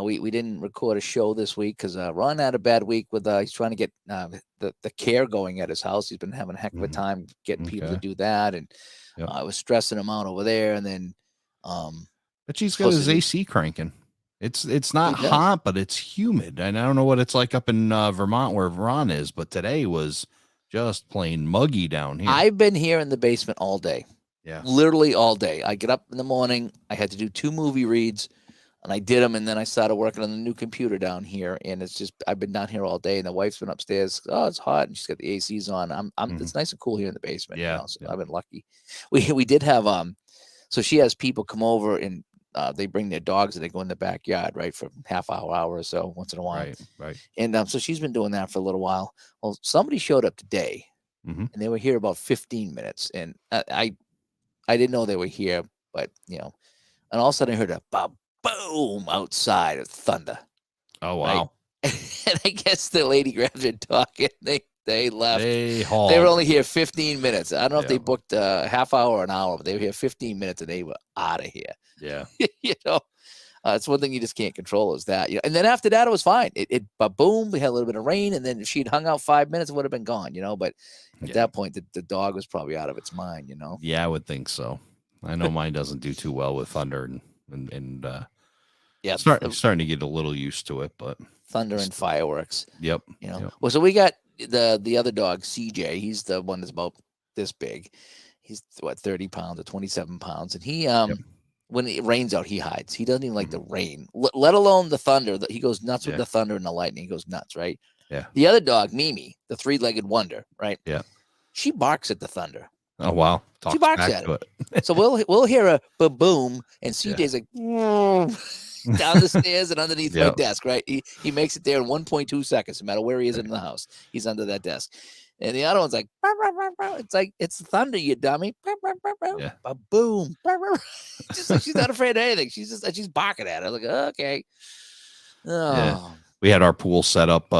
We didn't record a show this week because Ron had a bad week with he's trying to get the care going at his house. He's been having a heck of a Mhm. time getting people to Okay. do that, and Yep. I was stressing him out over there. And then But he's got supposed to his do AC cranking. It's he not does. hot, but it's humid. And I don't know what it's like up in Vermont where Ron is, but today was just plain muggy down here. I've been here in the basement all day, Yeah. literally all day. I get up in the morning. I had to do 2 movie reads, and I did them. And then I started working on the new computer down here. And it's just I've been down here all day. And the wife's been upstairs. Oh, it's hot, and she's got the ACs on. Mhm. It's nice and cool here in the basement. Yeah, You know, so yeah. I've been lucky. We did have so she has people come over and they bring their dogs and they go in the backyard, right, for half hour or so once in a while. Right. And so she's been doing that for a little while. Well, somebody showed up today, Mhm. and they were here about 15 minutes, and I didn't know they were here, but and all of a sudden I heard a boom outside of thunder. Oh Right. wow. And I guess the lady grabbed her dog and they left. They They hauled. were only here 15 minutes. I don't know if they Yeah. booked a half hour or an hour, but they were here 15 minutes and they were out of here. Yeah. It's one thing you just can't control is that. And then after that, it was fine. But boom, we had a little bit of rain, and then if she'd hung out 5 minutes, it would have been gone. But at Yeah. that point, the dog was probably out of its mind. Yeah, I would think so. I know mine doesn't do too well with thunder and Yeah, starting to get a little used to it, but thunder and fireworks. yep. Well, so we got the other dog, CJ. He's the one that's about this big. He's 30 pounds or 27 pounds, and he when it rains out, he hides. He doesn't even like the rain, let alone the thunder. He goes nuts with the thunder and the lightning. He goes nuts, right? Yeah. The other dog, Mimi, the 3-legged wonder, right? Yeah. She barks at the thunder. Oh wow. She barks at it. So we'll hear a boom, and CJ's like down the stairs and underneath my desk, right? He makes it there in 1.2 seconds, no matter where he is in the house. He's under that desk. And the other one's like, it's like, it's thunder, you dummy. Yeah. Boom. Just like she's not afraid of anything. She's barking at it. I was like, okay. Oh. Yeah. We had our pool set up.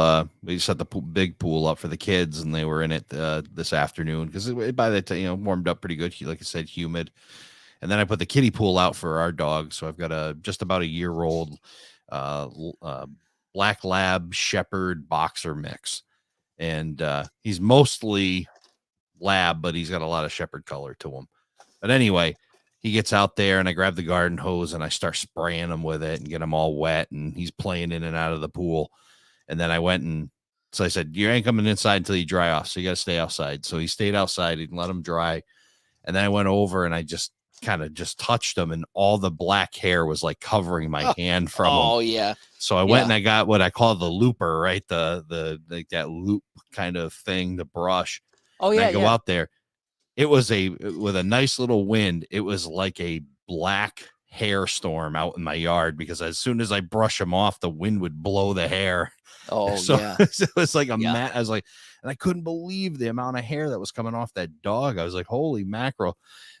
We set the big pool up for the kids, and they were in it this afternoon because by the time warmed up pretty good. Like I said, humid. And then I put the kiddie pool out for our dog. So I've got just about a year-old black lab shepherd boxer mix, and he's mostly lab, but he's got a lot of shepherd color to him. But anyway, he gets out there, and I grab the garden hose and I start spraying him with it and get him all wet, and he's playing in and out of the pool. And then so I said, you ain't coming inside until you dry off, so you got to stay outside. So he stayed outside and let him dry. And then I went over and I just kind of touched him, and all the black hair was like covering my hand from him. Oh yeah. So I went and I got what I call the looper, right? The like that loop kind of thing, the brush. Oh and yeah. I go out there. It was with a nice little wind. It was like a black hair storm out in my yard because as soon as I brush them off, the wind would blow the hair. Oh so, yeah. so it was like I was like, and I couldn't believe the amount of hair that was coming off that dog. I was like, holy mackerel.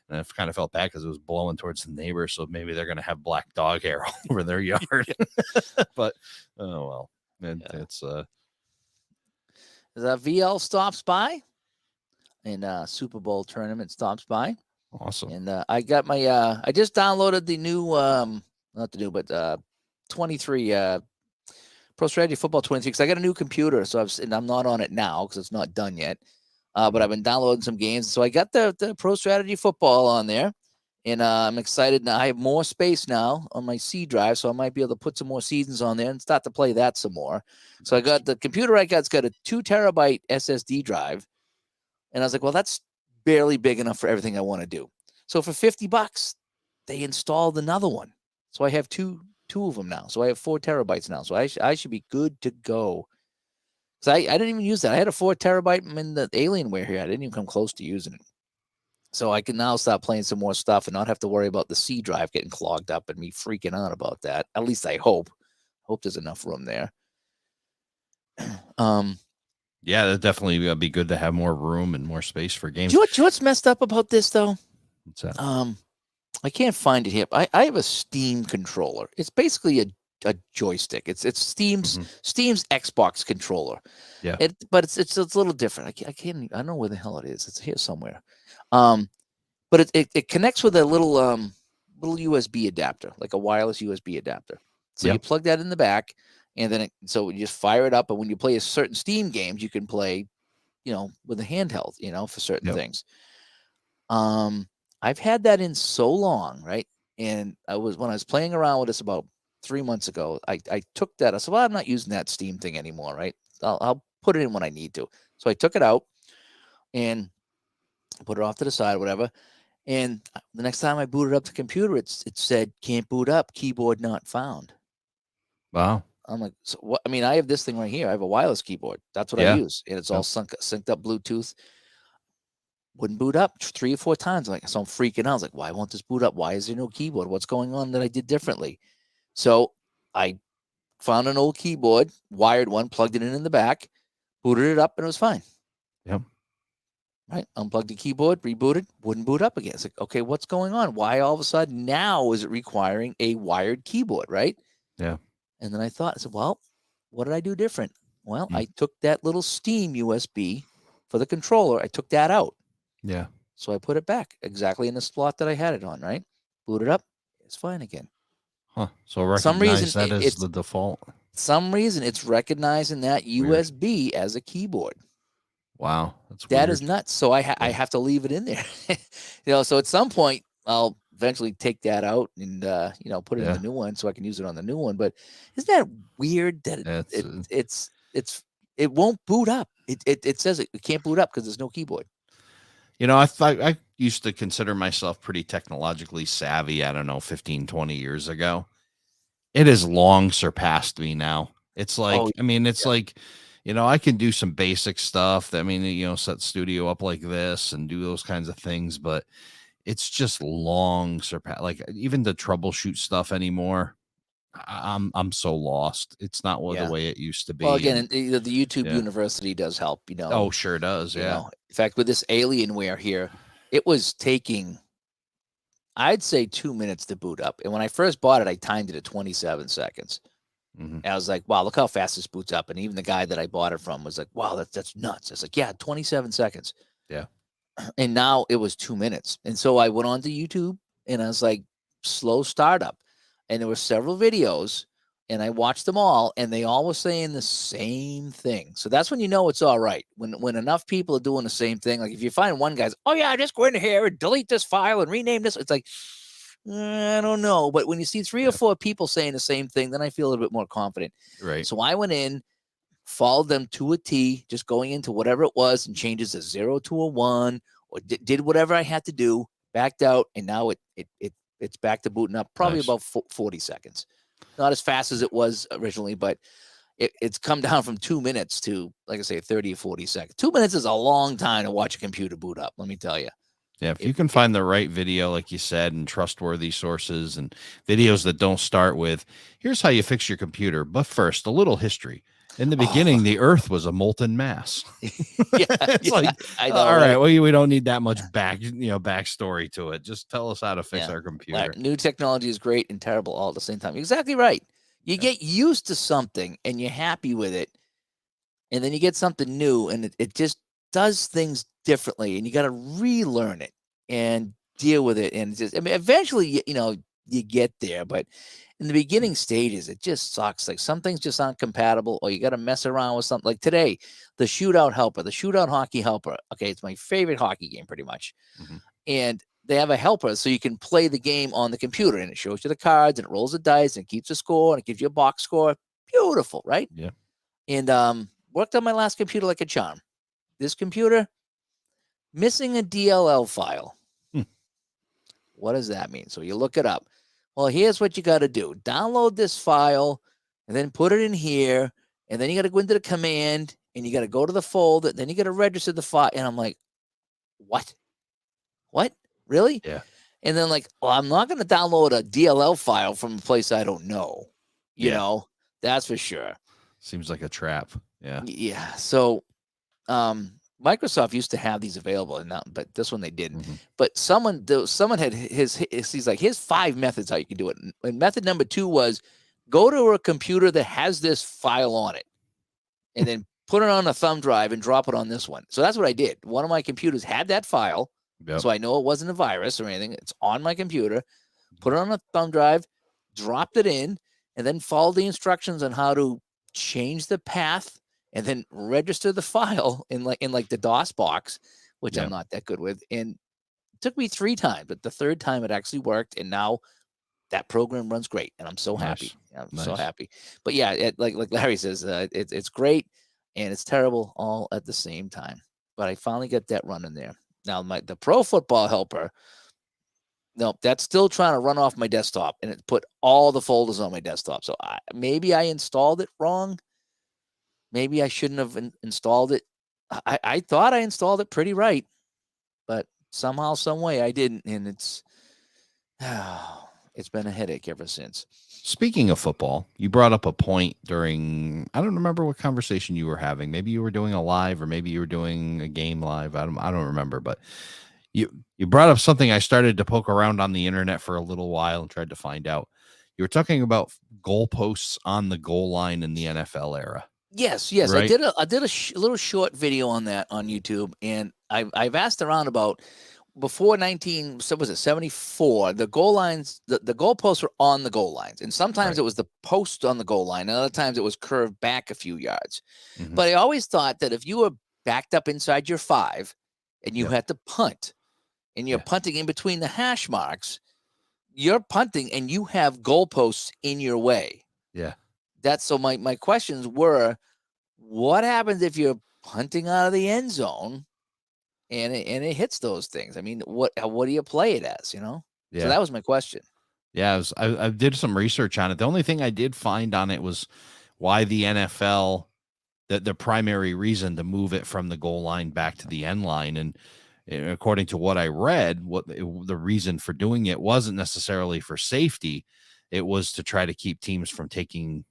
And I kind of felt bad because it was blowing towards the neighbors. So maybe they're going to have black dog hair all over their yard. But, oh, well, it's. That VL stops by and Super Bowl tournament stops by. Awesome. And I got my, I just downloaded the new, not the new, but 23, Pro Strategy Football 23. Because I got a new computer. So I'm not on it now because it's not done yet. But I've been downloading some games. So I got the Pro Strategy Football on there, and I'm excited now. I have more space now on my C drive, so I might be able to put some more seasons on there and start to play that some more. So I got the computer I got's got a 2 terabyte SSD drive, and I was like, well, that's barely big enough for everything I want to do. So for $50, they installed another one. So I have two of them now. So I have 4 terabytes now. So I should be good to go. So I didn't even use that. I had a 4 terabyte in the Alienware here. I didn't even come close to using it. So I can now start playing some more stuff and not have to worry about the C drive getting clogged up and me freaking out about that. At least I hope. Hope there's enough room there. Yeah, that definitely be good to have more room and more space for games. Do you know what's messed up about this though? What's that? I can't find it here. I have a Steam controller. It's basically a a joystick. It's Steam's Mhm. Steam's Xbox controller. Yeah. But it's a little different. I can't I don't know where the hell it is. It's here somewhere. But it connects with a little USB adapter, like a wireless USB adapter. So you Yep. plug that in the back, and then so you just fire it up. And when you play a certain Steam games, you can play, with a handheld, for certain Yep. things. I've had that in so long, right? And when I was playing around with this about 3 months ago, I took that. I said, well, I'm not using that Steam thing anymore, right? I'll put it in when I need to. So I took it out and put it off to the side, whatever. And the next time I booted up the computer, it said can't boot up, keyboard not found. Wow. I'm like, so what? I mean, I have this thing right here. I have a wireless keyboard. That's what I Yeah. use, and it's all synced up Bluetooth. Wouldn't boot up 3 or 4 times. Like, so I'm freaking out. I was like, why won't this boot up? Why is there no keyboard? What's going on that I did differently? So I found an old keyboard, wired one, plugged it in the back, booted it up, and it was fine. Yep. Right. Unplugged the keyboard, rebooted, wouldn't boot up again. It's like, okay, what's going on? Why all of a sudden now is it requiring a wired keyboard? Right. Yeah. And then I said, well, what did I do different? Well, Mm. I took that little Steam USB for the controller. I took that out. Yeah. So I put it back exactly in the slot that I had it on, right? Boot it up. It's fine again. Huh. So Some reason recognize that as it's the default. some reason it's recognizing that USB as a keyboard. Wow. That's That weird. is nuts. So I have to leave it in there. So at some point I'll eventually take that out and put it in the new one so I can use it on the new one. But isn't that weird that it won't boot up? It says it can't boot up because there's no keyboard. I used to consider myself pretty technologically savvy, I don't know, 15, 20 years ago. It has long surpassed me now. It's like, I can do some basic stuff. Set studio up like this and do those kinds of things, but it's just long surpassed. Like even the troubleshoot stuff anymore. I'm so lost. It's not the way it used to be. Well, again, the YouTube University does help, Oh, sure does. Yeah. In fact, with this Alienware here, it was taking, I'd say, 2 minutes to boot up. And when I first bought it, I timed it at 27 seconds. Mm-hmm. And I was like, wow, look how fast this boots up. And even the guy that I bought it from was like, wow, that's nuts. I was like, yeah, 27 seconds. Yeah. And now it was 2 minutes. And so I went on to YouTube and I was like, slow startup. And there were several videos and I watched them all and they all were saying the same thing. So that's when you know it's all right. When enough people are doing the same thing, like if you find one guy's, oh yeah, just go in here and delete this file and rename this. It's like, I don't know. But when you see 3 or 4 people saying the same thing, then I feel a little bit more confident. Right. So I went in, followed them to a T, just going into whatever it was and changes a 0 to a 1 or did whatever I had to do, backed out. And now it's back to booting up probably about 40 seconds. Not as fast as it was originally, but it's come down from 2 minutes to, like I say, 30 or 40 seconds. 2 minutes is a long time to watch a computer boot up, let me tell you. Yeah, if you can find the right video, like you said, and trustworthy sources and videos that don't start with, here's how you fix your computer. But first, a little history. In the beginning, the earth was a molten mass. It's like, I know, all right, well, we don't need that much backstory to it. Just tell us how to fix our computer. New technology is great and terrible all at the same time. Exactly right. You get used to something and you're happy with it. And then you get something new and it just does things differently. And you got to relearn it and deal with it. And eventually, you get there. But in the beginning stages, it just sucks. Like some things just aren't compatible, or you got to mess around with something. Like today, the Shootout Helper, the Shootout Hockey Helper. Okay, it's my favorite hockey game, pretty much. Mm-hmm. And they have a helper so you can play the game on the computer, and it shows you the cards, and it rolls the dice, and it keeps a score, and it gives you a box score. Beautiful, right? Yeah. And worked on my last computer like a charm. This computer missing a DLL file. What does that mean? So you look it up. Well, here's what you got to do. Download this file and then put it in here. And then you got to go into the command and you got to go to the folder. Then you got to register the file. And I'm like, what? What? Really? Yeah. And then well, I'm not going to download a DLL file from a place I don't know. You know, that's for sure. Seems like a trap. Yeah. Yeah. So, Microsoft used to have these available, but this one they didn't. Mm-hmm. But someone had he's like, here's 5 methods how you can do it. And method number 2 was go to a computer that has this file on it and then put it on a thumb drive and drop it on this one. So that's what I did. One of my computers had that file. Yep. So I know it wasn't a virus or anything. It's on my computer, put it on a thumb drive, dropped it in, and then followed the instructions on how to change the path and then register the file in like the DOS box, which I'm not that good with. And it took me 3 times, but the third time it actually worked. And now that program runs great. And I'm so happy. I'm so happy. But yeah, like Larry says, it's great and it's terrible all at the same time. But I finally got that running there. Now the Pro Football Helper, no, that's still trying to run off my desktop, and it put all the folders on my desktop. So maybe I installed it wrong. Maybe I shouldn't have installed it. I thought I installed it pretty right, but somehow, some way I didn't, and it's been a headache ever since. Speaking of football, you brought up a point during, I don't remember what conversation you were having. Maybe you were doing a live, or maybe you were doing a game live. I don't remember, but you brought up something I started to poke around on the internet for a little while and tried to find out. You were talking about goalposts on the goal line in the NFL era. Yes. Right? I did a little short video on that on YouTube, and I've asked around about before 74, the goal lines, the goalposts were on the goal lines, and sometimes it was the post on the goal line, and other times it was curved back a few yards. But I always thought that if you were backed up inside your 5 and you had to punt, and you're punting in between the hash marks, you're punting and you have goalposts in your way. Yeah. That's so my questions were, what happens if you're punting out of the end zone and it hits those things? I mean, what do you play it as, Yeah. So that was my question. Yeah, I did some research on it. The only thing I did find on it was why the NFL, the primary reason to move it from the goal line back to the end line. And according to what I read, the reason for doing it wasn't necessarily for safety. It was to try to keep teams from taking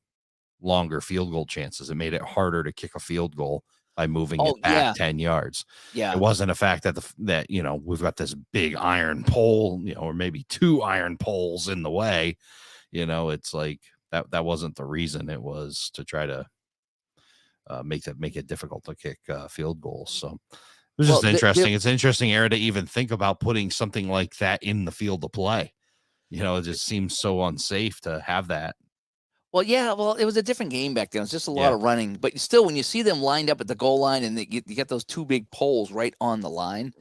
longer field goal chances. It made it harder to kick a field goal by moving it back 10 yards. Yeah. It wasn't a fact that we've got this big iron pole, or maybe 2 iron poles in the way. It's like that wasn't the reason. It was to try to make it difficult to kick field goals. So it was just interesting. It's an interesting era to even think about putting something like that in the field of play. It just seems so unsafe to have that. Well, yeah, it was a different game back then. It was just a lot of running. But still, when you see them lined up at the goal line and you get those 2 big poles right on the line,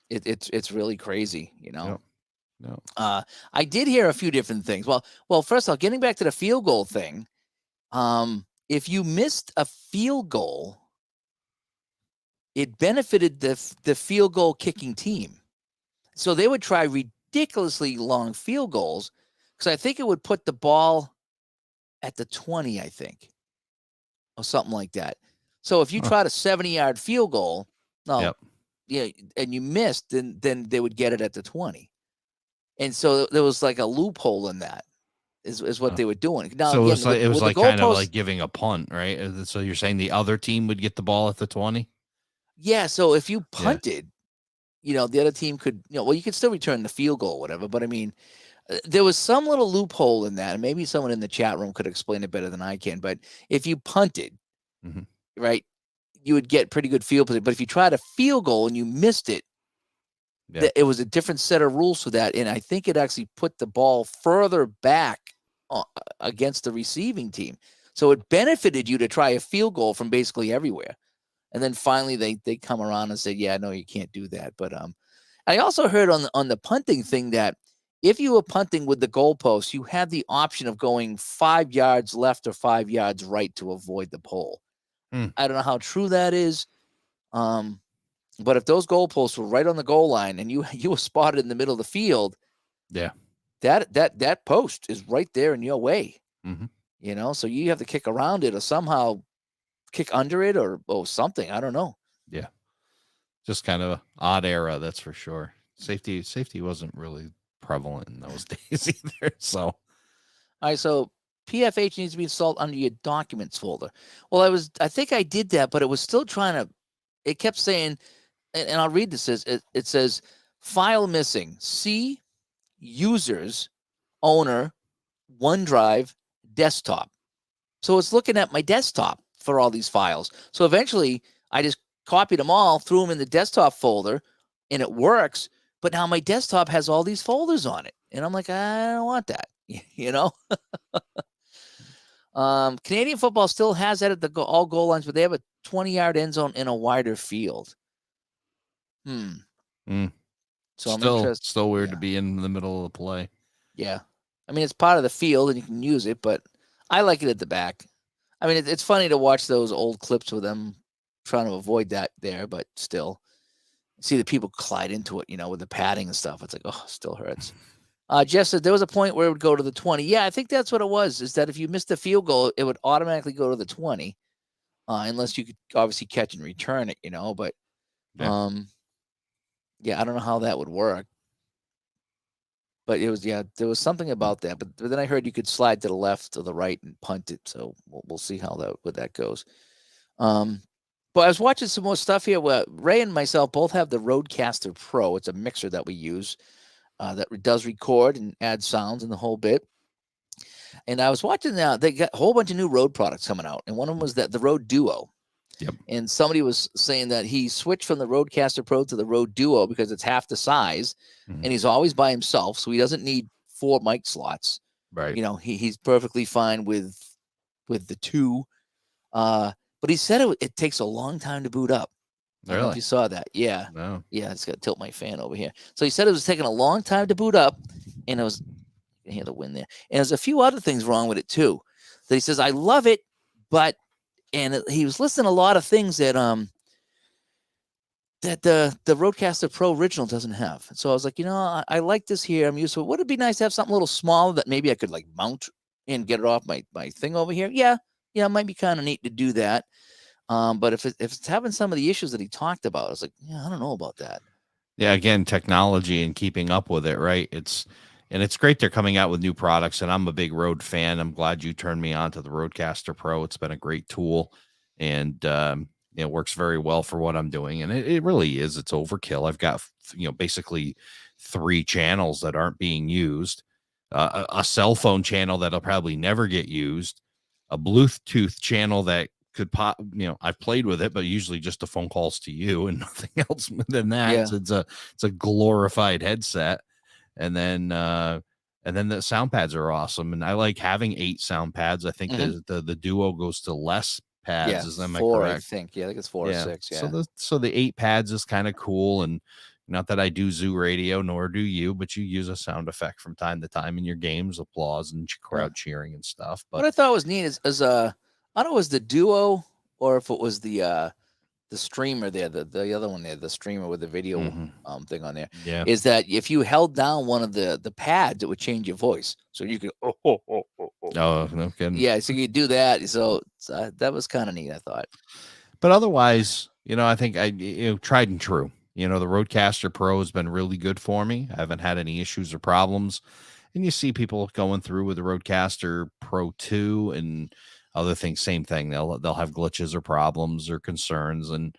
it's really crazy, No. I did hear a few different things. Well, first of all, getting back to the field goal thing, if you missed a field goal, it benefited the field goal kicking team. So they would try ridiculously long field goals, because I think it would put the ball at the 20, I think, or something like that. So if you tried a 70-yard field goal, and you missed, then they would get it at the 20. And so there was like a loophole in that, is what they were doing. Now, so again, it was like kind of like giving a punt, right? So you're saying the other team would get the ball at the 20? Yeah. So if you punted, the other team could, you could still return the field goal or whatever. But I mean, there was some little loophole in that, and maybe someone in the chat room could explain it better than I can. But if you punted, right, you would get pretty good field position. But if you tried a field goal and you missed it, it was a different set of rules for that. And I think it actually put the ball further back against the receiving team. So it benefited you to try a field goal from basically everywhere. And then finally they come around and say, yeah, no, you can't do that. But I also heard on the punting thing that if you were punting with the goalpost, you had the option of going 5 yards left or 5 yards right to avoid the pole. I don't know how true that is. But if those goalposts were right on the goal line and you were spotted in the middle of the field, that post is right there in your way. So you have to kick around it or somehow kick under it or something. I don't know. Yeah. Just kind of an odd era, that's for sure. Safety wasn't really prevalent in those days either. So, all right. So PFH needs to be installed under your documents folder. Well, I think I did that, but it was still it kept saying, and I'll read this, it says file missing. See users, owner, OneDrive desktop. So it's looking at my desktop for all these files. So eventually I just copied them all, threw them in the desktop folder, and it works. But now my desktop has all these folders on it. And I'm like, I don't want that. You know? Canadian football still has that at the all goal lines, but they have a 20-yard end zone in a wider field. So I'm interested. Still weird to be in the middle of the play. Yeah. I mean, it's part of the field and you can use it, but I like it at the back. I mean, it's funny to watch those old clips with them trying to avoid that there, but still see the people collide into it, with the padding and stuff. It's like, oh, it still hurts. Jeff said there was a point where it would go to the 20. Yeah, I think that's what it was, is that if you missed the field goal, it would automatically go to the 20, unless you could obviously catch and return it, but yeah, I don't know how that would work. But it was, there was something about that. But then I heard you could slide to the left or the right and punt it. So we'll see how that goes. But I was watching some more stuff here where Ray and myself both have the Rodecaster Pro. It's a mixer that we use that does record and add sounds and the whole bit. And I was watching now, they got a whole bunch of new Rode products coming out. And one of them was the Rode Duo. Yep. And somebody was saying that he switched from the Rodecaster Pro to the Rode Duo because it's half the size, and he's always by himself, so he doesn't need 4 mic slots. Right. He's perfectly fine with the 2. But he said it takes a long time to boot up. I don't know if you saw that. Yeah. No. Yeah, it's got to tilt my fan over here. So he said it was taking a long time to boot up, and it was, you can hear the wind there. And there's a few other things wrong with it too. That he says, I love it, but he was listing a lot of things that the Rodecaster Pro original doesn't have. So I was like, I like this here. I'm used to it. Would it be nice to have something a little smaller that maybe I could like mount and get it off my thing over here? Yeah, it might be kind of neat to do that. But if it's having some of the issues that he talked about, I was like, I don't know about that. Yeah, again, technology and keeping up with it, right? It's great they're coming out with new products, and I'm a big Rode fan. I'm glad you turned me on to the Rodecaster Pro. It's been a great tool, and it works very well for what I'm doing. And it really is. It's overkill. I've got basically 3 channels that aren't being used, a cell phone channel that'll probably never get used, a Bluetooth channel that could pop. I've played with it, but usually just the phone calls to you and nothing else than that. Yeah. So it's a glorified headset. And then the sound pads are awesome. And I like having 8 sound pads. I think the Duo goes to less pads. Am I 4, correct? I think. Yeah, I think it's 4 or 6. Yeah. So the 8 pads is kind of cool. And not that I do Zoo Radio, nor do you, but you use a sound effect from time to time in your games, applause and crowd cheering and stuff. But what I thought was neat is I don't know, it was the Duo or if it was the streamer there, the other one there, the streamer with the video thing on there, is that if you held down one of the pads, it would change your voice. So you could, oh, no kidding. Yeah, so you do that. So that was kind of neat, I thought. But otherwise, I think tried and true. The Rodecaster Pro has been really good for me. I haven't had any issues or problems. And you see people going through with the Rodecaster Pro 2 and other things, same thing. They'll have glitches or problems or concerns, and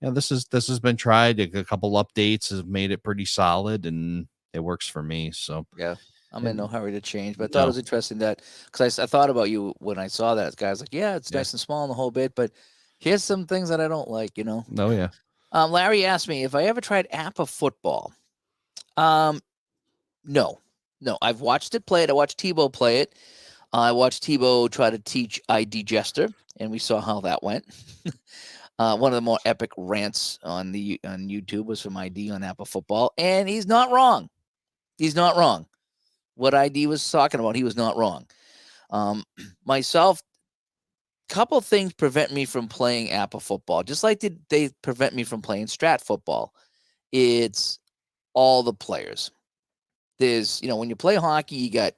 this has been tried. A couple updates have made it pretty solid, and it works for me. So yeah, I'm in no hurry to change. But I thought it was interesting that because I thought about you when I saw that. Guys like, it's nice and small in the whole bit, but here's some things that I don't like. Oh yeah. Larry asked me if I ever tried Appa Football. No. I've watched it play it. I watched Tebow play it. I watched Tebow try to teach ID Jester, and we saw how that went. One of the more epic rants on YouTube was from ID on Appa Football, and he's not wrong. He's not wrong. What ID was talking about, he was not wrong. Myself, couple things prevent me from playing Appa Football, just like they prevent me from playing Strat Football. It's all the players. There's, when you play hockey, you got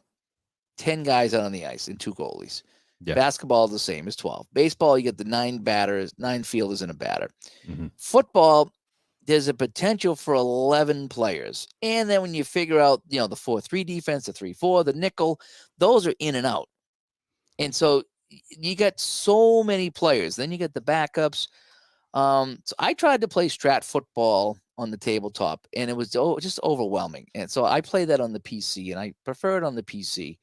10 guys out on the ice and 2 goalies. Yeah. Basketball is the same as 12. Baseball, you get the 9 fielders and a batter. Football, there's a potential for 11 players. And then when you figure out, the 4-3 defense, the 3-4, the nickel, those are in and out. And so you got so many players. Then you get the backups. So I tried to play Strat Football on the tabletop, and it was just overwhelming. And so I played that on the PC, and I prefer it on the PC.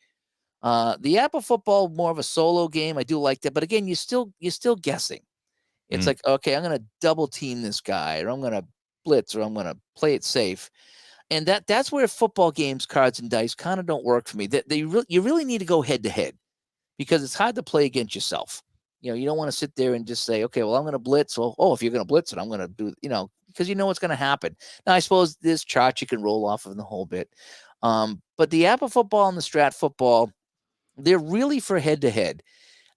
The Apple football, more of a solo game. I do like that, but again, you're still guessing. It's like, okay, I'm gonna double team this guy, or I'm gonna blitz, or I'm gonna play it safe. And that's where football games, cards and dice kind of don't work for me. That you really need to go head to head, because it's hard to play against yourself. You don't want to sit there and just say, okay, well, I'm going to blitz. Well, if you're going to blitz it, I'm going to do, because you know what's going to happen. Now, I suppose this chart you can roll off of the whole bit. But the Apple football and the Strat football, they're really for head to head.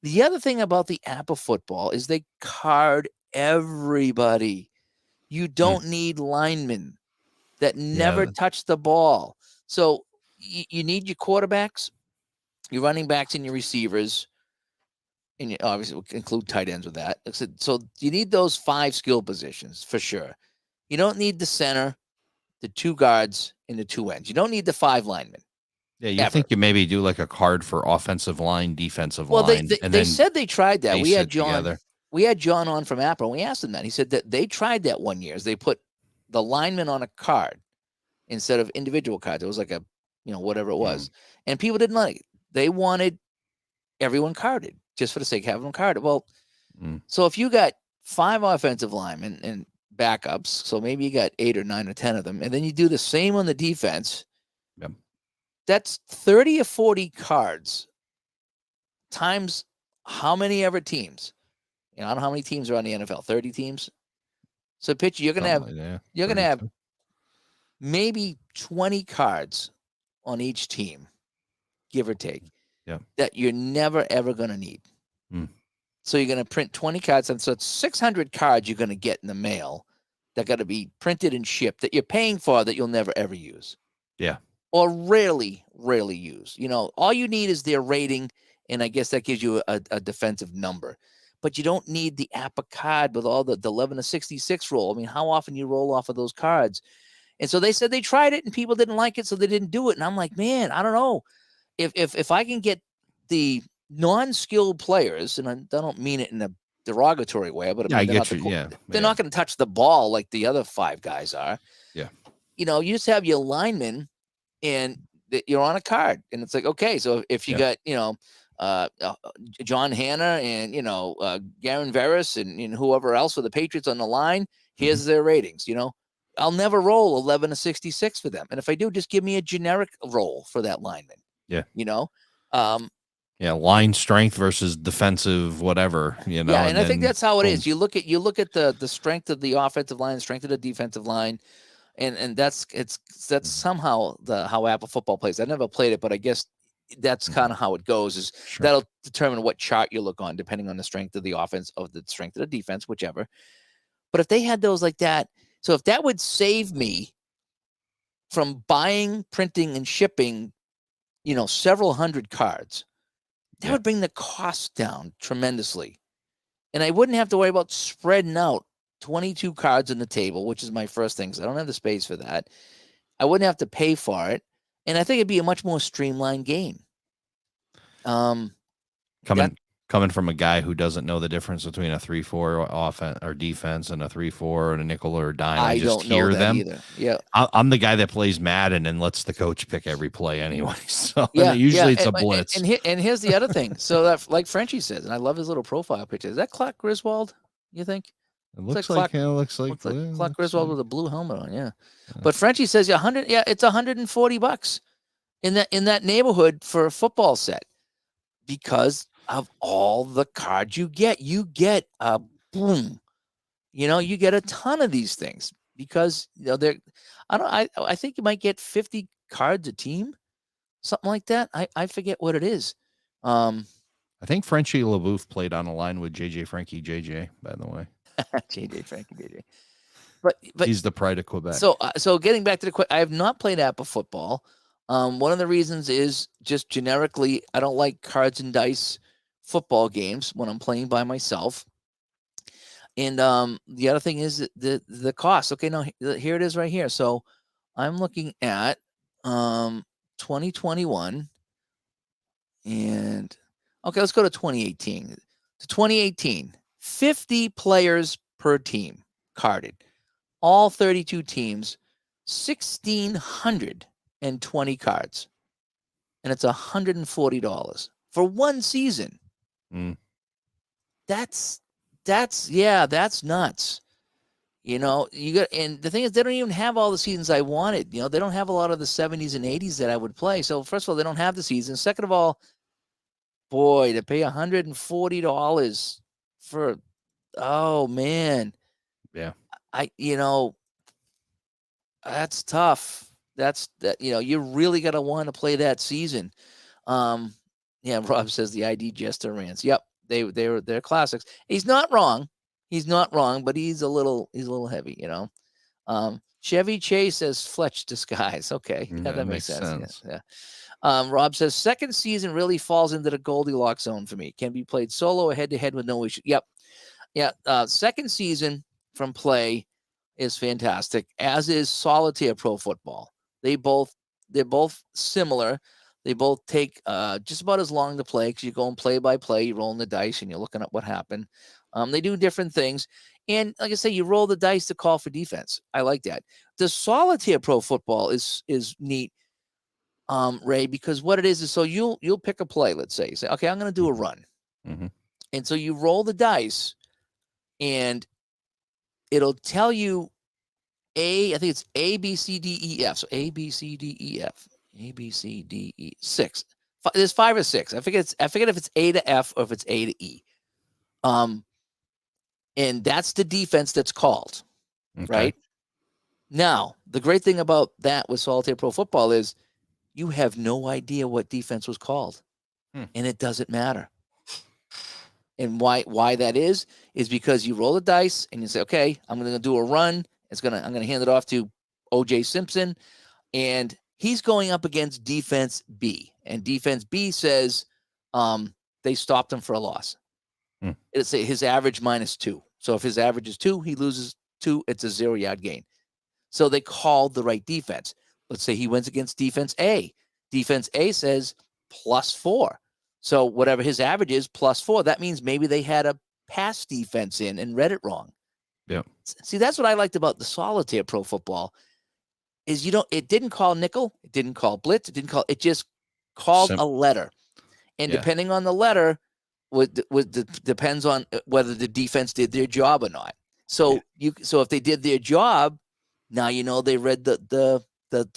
The other thing about the Apple football is they card everybody. You don't need linemen that never touch the ball. So you need your quarterbacks, your running backs, and your receivers. And you obviously will include tight ends with that. So you need those 5 skill positions for sure. You don't need the center, the 2 guards, and the 2 ends. You don't need the 5 linemen. Yeah, you think you maybe do like a card for offensive line, defensive Well, line, they and then said they tried that. We had John. Together. We had John on from Apple, and we asked him that. He said that they tried that one year. They put the lineman on a card instead of individual cards. It was like a, whatever it was, and people didn't like it. They wanted everyone carded just for the sake of having them carded. Well, so if you got 5 offensive linemen and backups, so maybe you got 8 or 9 or 10 of them, and then you do the same on the defense. Yep. That's 30 or 40 cards times how many ever teams. I don't know how many teams are on the NFL. 30 teams. So pitch, you're gonna have maybe 20 cards on each team, give or take. Yeah. That you're never ever gonna need. So you're gonna print 20 cards, and so it's 600 cards you're gonna get in the mail that got to be printed and shipped that you're paying for that you'll never ever use. Yeah. Or rarely use. All you need is their rating, and I guess that gives you a defensive number. But you don't need the APA card with all the 11 to 66 roll. I mean, how often you roll off of those cards? And so they said they tried it and people didn't like it, so they didn't do it. And I'm like, man, I don't know. If I can get the non-skilled players, and I don't mean it in a derogatory way, but I get you. They're not going to touch the ball like the other 5 guys are. Yeah. You just have your linemen, and you're on a card, and it's like, okay, so if you got John Hanna and Garen Veras and whoever else for the Patriots on the line, here's their ratings. I'll never roll 11 to 66 for them, and if I do, just give me a generic roll for that lineman. Yeah. Line strength versus defensive whatever. and I think that's how it is. You look at the strength of the offensive line, strength of the defensive line. And that's somehow how Apple football plays. I never played it, but I guess that's kind of how it goes. That'll determine what chart you look on, depending on the strength of the offense, or the strength of the defense, whichever. But if they had those like that, so if that would save me from buying, printing, and shipping, several hundred cards, that would bring the cost down tremendously, and I wouldn't have to worry about spreading out 22 cards on the table, which is my first thing, because I don't have the space for that. I wouldn't have to pay for it, and I think it'd be a much more streamlined game. Coming from a guy who doesn't know the difference between a 3-4 offense or defense and a 3-4 and a nickel or a dime, I just hear them. Either. Yeah, I'm the guy that plays Madden and lets the coach pick every play anyway. So usually it's a blitz. And here's the other thing. So that, like Frenchie says, and I love his little profile picture. Is that Clark Griswold? You think? It looks like Clark Griswold with a blue helmet on. Yeah. But Frenchie says it's $140 in that neighborhood for a football set, because of all the cards you get. You get a boom. You get a ton of these things, because I think you might get 50 cards a team, something like that. I forget what it is. I think Frenchie LaBouffe played on a line with JJ Frankie JJ, by the way. JJ Frankie JJ. But he's the pride of Quebec. So getting back to I have not played Apple football. One of the reasons is just generically, I don't like cards and dice football games when I'm playing by myself. And the other thing is the cost. Okay, now here it is right here. So I'm looking at 2021, and okay, let's go to 2018. To 2018, 50 players per team carded, all 32 teams, 1,620 cards. and it's $140 for one season. Mm. That's nuts. You know, and the thing is, they don't even have all the seasons I wanted. You know, they don't have a lot of the 70s and 80s that I would play. So first of all, they don't have the seasons. Second of all, boy, to pay $140 for, oh man, Yeah. that's tough. You really got to want to play that season. Yeah, Rob says the ID Jester rants. Yep, they're classics. He's not wrong. But he's a little heavy, you know. Chevy Chase says Fletch disguise. Okay, yeah, that makes sense. Yeah. Rob says second season really falls into the Goldilocks zone for me. Can be played solo or head to head with no issue. Yep. Yeah. Second season from play is fantastic, as is Solitaire Pro Football. They're both similar. They both take just about as long to play because you go and play by play. You're rolling the dice and you're looking at what happened. They do different things. And like I say, you roll the dice to call for defense. I like that. The Solitaire Pro Football is neat, Ray, because what it is so you'll pick a play. Let's say, okay, I'm going to do a run. Mm-hmm. And so you roll the dice and it'll tell you I think it's A, B, C, D, E, F. So A, B, C, D, E, F. A, B, C, D, E, 6. There's 5 or 6. I forget if it's A to F or if it's A to E. And that's the defense that's called, right? Now, the great thing about that with Solitaire Pro Football is you have no idea what defense was called, and it doesn't matter. And why that is because you roll the dice and you say, okay, I'm going to do a run. I'm going to hand it off to O.J. Simpson, and he's going up against defense B, and defense B says they stopped him for a loss. It's his average -2. So if his average is 2, he loses 2. It's a 0-yard gain. So they called the right defense. Let's say he wins against defense A. Defense A says +4. So whatever his average is, +4. That means maybe they had a pass defense in and read it wrong. Yeah. See, that's what I liked about the Solitaire Pro Football is it didn't call nickel, it didn't call blitz, it just called a letter. And depending on the letter, depends on whether the defense did their job or not. So so if they did their job, now you know they read the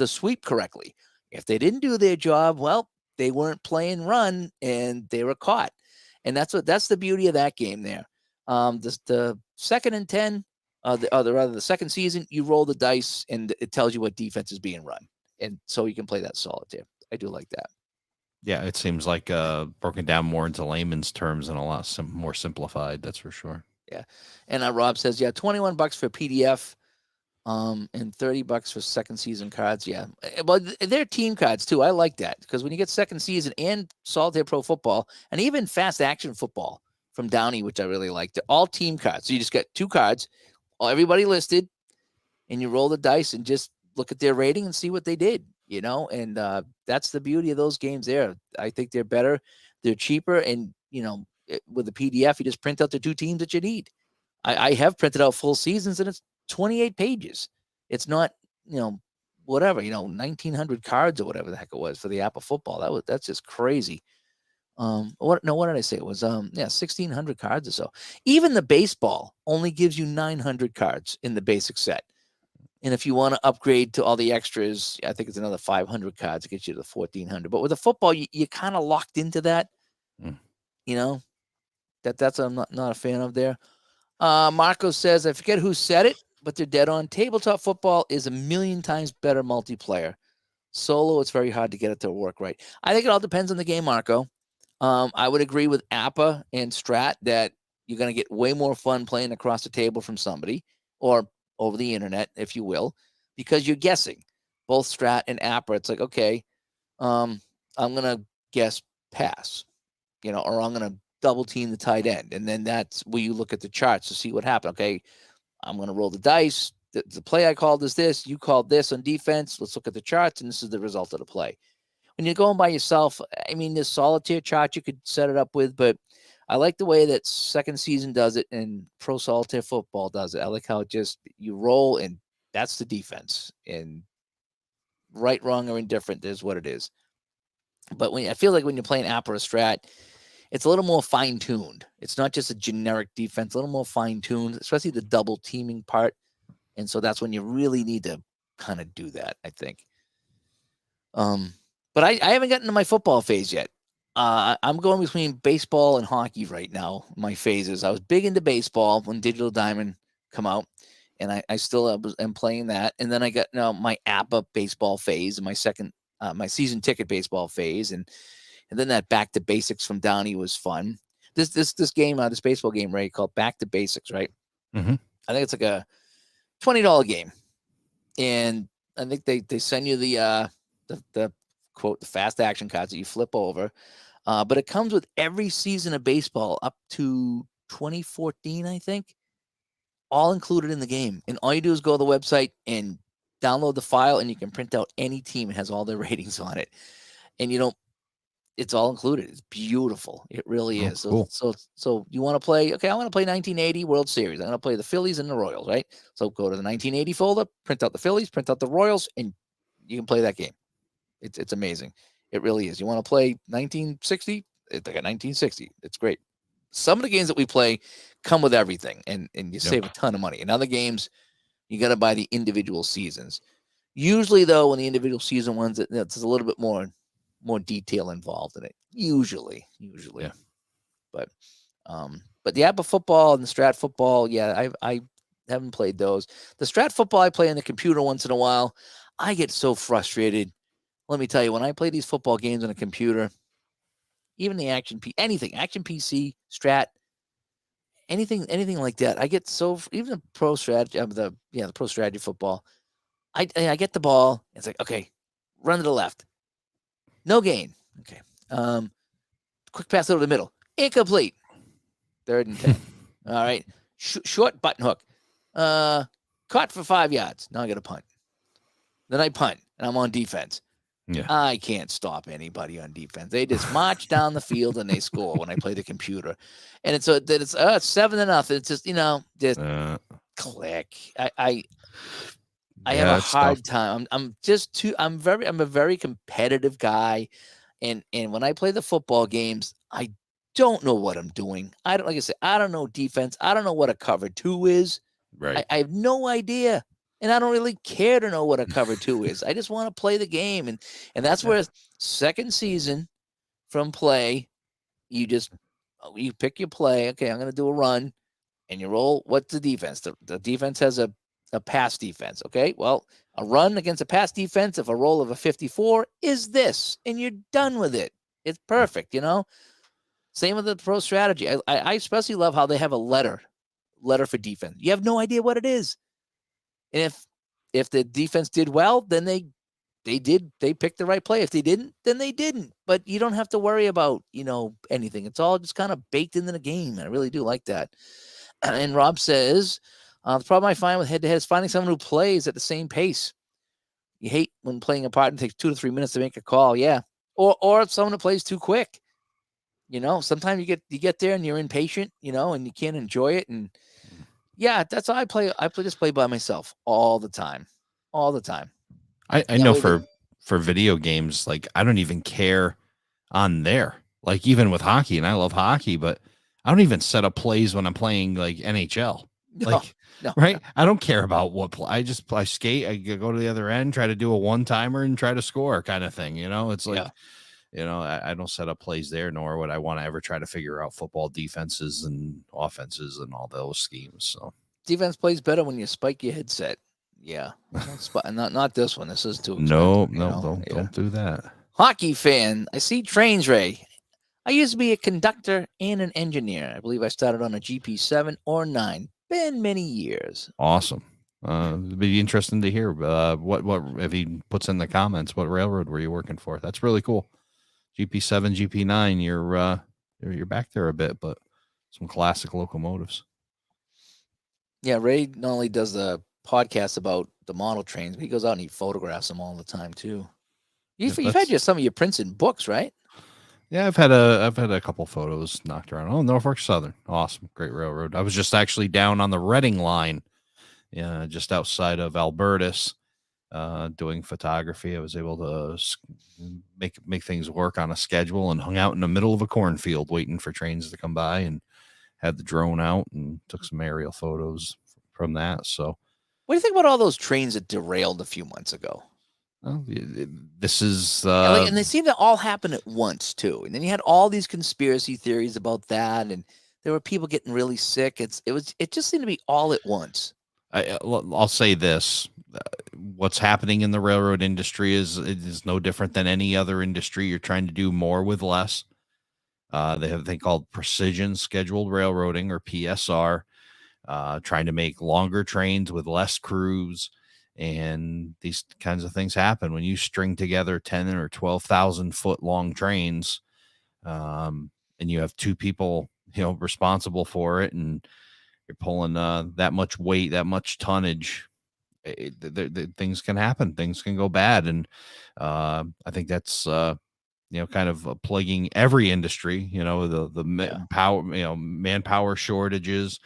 sweep correctly. If they didn't do their job, well, they weren't playing run and they were caught. And that's the beauty of that game there. The second and 10, the second season, you roll the dice and it tells you what defense is being run. And so you can play that solitaire. I do like that. Yeah, it seems like broken down more into layman's terms and a lot more simplified. That's for sure. Yeah. And Rob says, yeah, $21 for PDF. And $30 for second season cards. Yeah. Well, they're team cards too. I like that because when you get second season and Solitaire Pro Football and even Fast Action Football from Downey, which I really like, they're all team cards. So you just get 2 cards, everybody listed, and you roll the dice and just look at their rating and see what they did, you know? And that's the beauty of those games there. I think they're better. They're cheaper. And, you know, with the PDF, you just print out the 2 teams that you need. I have printed out full seasons and it's 28 pages. It's not, whatever, 1,900 cards or whatever the heck it was for the Apple football. That's just crazy. What did I say? It was 1,600 cards or so. Even the baseball only gives you 900 cards in the basic set. And if you want to upgrade to all the extras, I think it's another 500 cards to get you to the 1,400. But with the football, you're kind of locked into that. That's I'm not a fan of there. Marco says, I forget who said it, but they're dead on. Tabletop football is a million times better multiplayer. Solo, it's very hard to get it to work right. I think it all depends on the game, Marco. I would agree with Appa and Strat that you're going to get way more fun playing across the table from somebody or over the internet, if you will, because you're guessing. Both Strat and Appa, it's like, okay, I'm going to guess pass, or I'm going to double team the tight end. And then that's where you look at the charts to see what happened. Okay, I'm going to roll the dice. The play I called is this. You called this on defense. Let's look at the charts, and this is the result of the play. When you're going by yourself, I mean, this solitaire chart you could set it up with, but I like the way that second season does it and Pro Solitaire Football does it. I like how you roll, and that's the defense. And right, wrong, or indifferent is what it is. But I feel like when you're playing app or a strat, it's a little more fine tuned. It's not just a generic defense, a little more fine tuned, especially the double teaming part. And so that's when you really need to kind of do that, I think. But I haven't gotten to my football phase yet. I'm going between baseball and hockey right now. My phases. I was big into baseball when Digital Diamond come out, and I still am playing that. And then I got my APBA baseball phase, my second my season ticket baseball phase, and then that Back to Basics from Downey was fun. This game, this baseball game, right, called Back to Basics, right? Mm-hmm. I think it's like a $20 game, and I think they send you the quote the fast action cards that you flip over, but it comes with every season of baseball up to 2014, I think, all included in the game. And all you do is go to the website and download the file, and you can print out any team. It has all their ratings on it, and it's all included. It's beautiful. It really is. Cool. So you want to play? Okay, I want to play 1980 World Series. I'm going to play the Phillies and the Royals, right? So go to the 1980 folder, print out the Phillies, print out the Royals, and you can play that game. It's amazing. It really is. You want to play 1960? It's like a 1960. It's great. Some of the games that we play come with everything, and you save a ton of money. In other games, you got to buy the individual seasons. Usually, though, when the individual season ones, there's a little bit more detail involved in it. Usually. Yeah. But the APBA football and the Strat football, yeah, I haven't played those. The Strat football I play on the computer once in a while. I get so frustrated. Let me tell you, when I play these football games on a computer, even the action PC, Strat, anything like that, I get so, even the pro strategy, the pro strategy football, I get the ball. It's like, okay, run to the left. No gain. Okay. Quick pass over the middle. Incomplete. 3rd and 10. All right. Short button hook. Caught for 5 yards. Now I got to punt. Then I punt, and I'm on defense. Yeah. I can't stop anybody on defense. They just march down the field and they score when I play the computer. And it's 7-0. It's just, just click. I have a hard time. I'm a very competitive guy. And when I play the football games, I don't know what I'm doing. I don't know defense. I don't know what a cover 2 is. Right. I have no idea. And I don't really care to know what a cover 2 is. I just want to play the game. And that's where second season from play, you pick your play. Okay, I'm going to do a run, and you roll. What's the defense? The defense has a pass defense. Okay, well, a run against a pass defense, if a roll of a 54 is this, and you're done with it. It's perfect, Same with the pro strategy. I especially love how they have a letter for defense. You have no idea what it is. And if the defense did well, then they picked the right play. If they didn't, then they didn't. But you don't have to worry about, anything. It's all just kind of baked into the game. And I really do like that. And Rob says, the problem I find with head-to-head is finding someone who plays at the same pace. You hate when playing a partner takes 2 to 3 minutes to make a call. Yeah. Or someone who plays too quick. Sometimes you get there and you're impatient, and you can't enjoy it. And yeah, that's how I play. I just play by myself all the time. I know for video games, like I don't even care on there. Like even with hockey, and I love hockey, but I don't even set up plays when I'm playing like NHL. No. Right? I don't care about what play. I skate. I go to the other end, try to do a one-timer, and try to score, kind of thing. It's like, I don't set up plays there, nor would I want to ever try to figure out football defenses and offenses and all those schemes. So defense plays better when you spike your headset. Yeah, not this one. This is too expensive. No, don't do that. Hockey fan. I see trains, Ray. I used to be a conductor and an engineer. I believe I started on a GP7 or 9. Been many years. Awesome. It'd be interesting to hear what if he puts in the comments what railroad were you working for. That's really cool. GP7, GP9. You're back there a bit, but some classic locomotives. Yeah, Ray not only does the podcast about the model trains, but he goes out and he photographs them all the time too. You've had some of your prints in books, right? Yeah, I've had a couple photos knocked around. Oh, Norfolk Southern, awesome, great railroad. I was just actually down on the Reading line, just outside of Albertus, doing photography. I was able to make things work on a schedule, and hung out in the middle of a cornfield waiting for trains to come by, and had the drone out and took some aerial photos from that. So What do you think about all those trains that derailed a few months ago? well, this is Yeah, like, and they seem to all happen at once too. And then you had all these conspiracy theories about that, and there were people getting really sick. It just seemed to be all at once. I'll say this: what's happening in the railroad industry is no different than any other industry. You're trying to do more with less. They have a thing called precision scheduled railroading, or PSR, trying to make longer trains with less crews. And these kinds of things happen when you string together 10 or 12,000 foot long trains, and you have two people, responsible for it, and you're pulling that much weight, that much tonnage. Things can happen. Things can go bad. And I think that's, kind of plaguing every industry, the power, manpower shortages,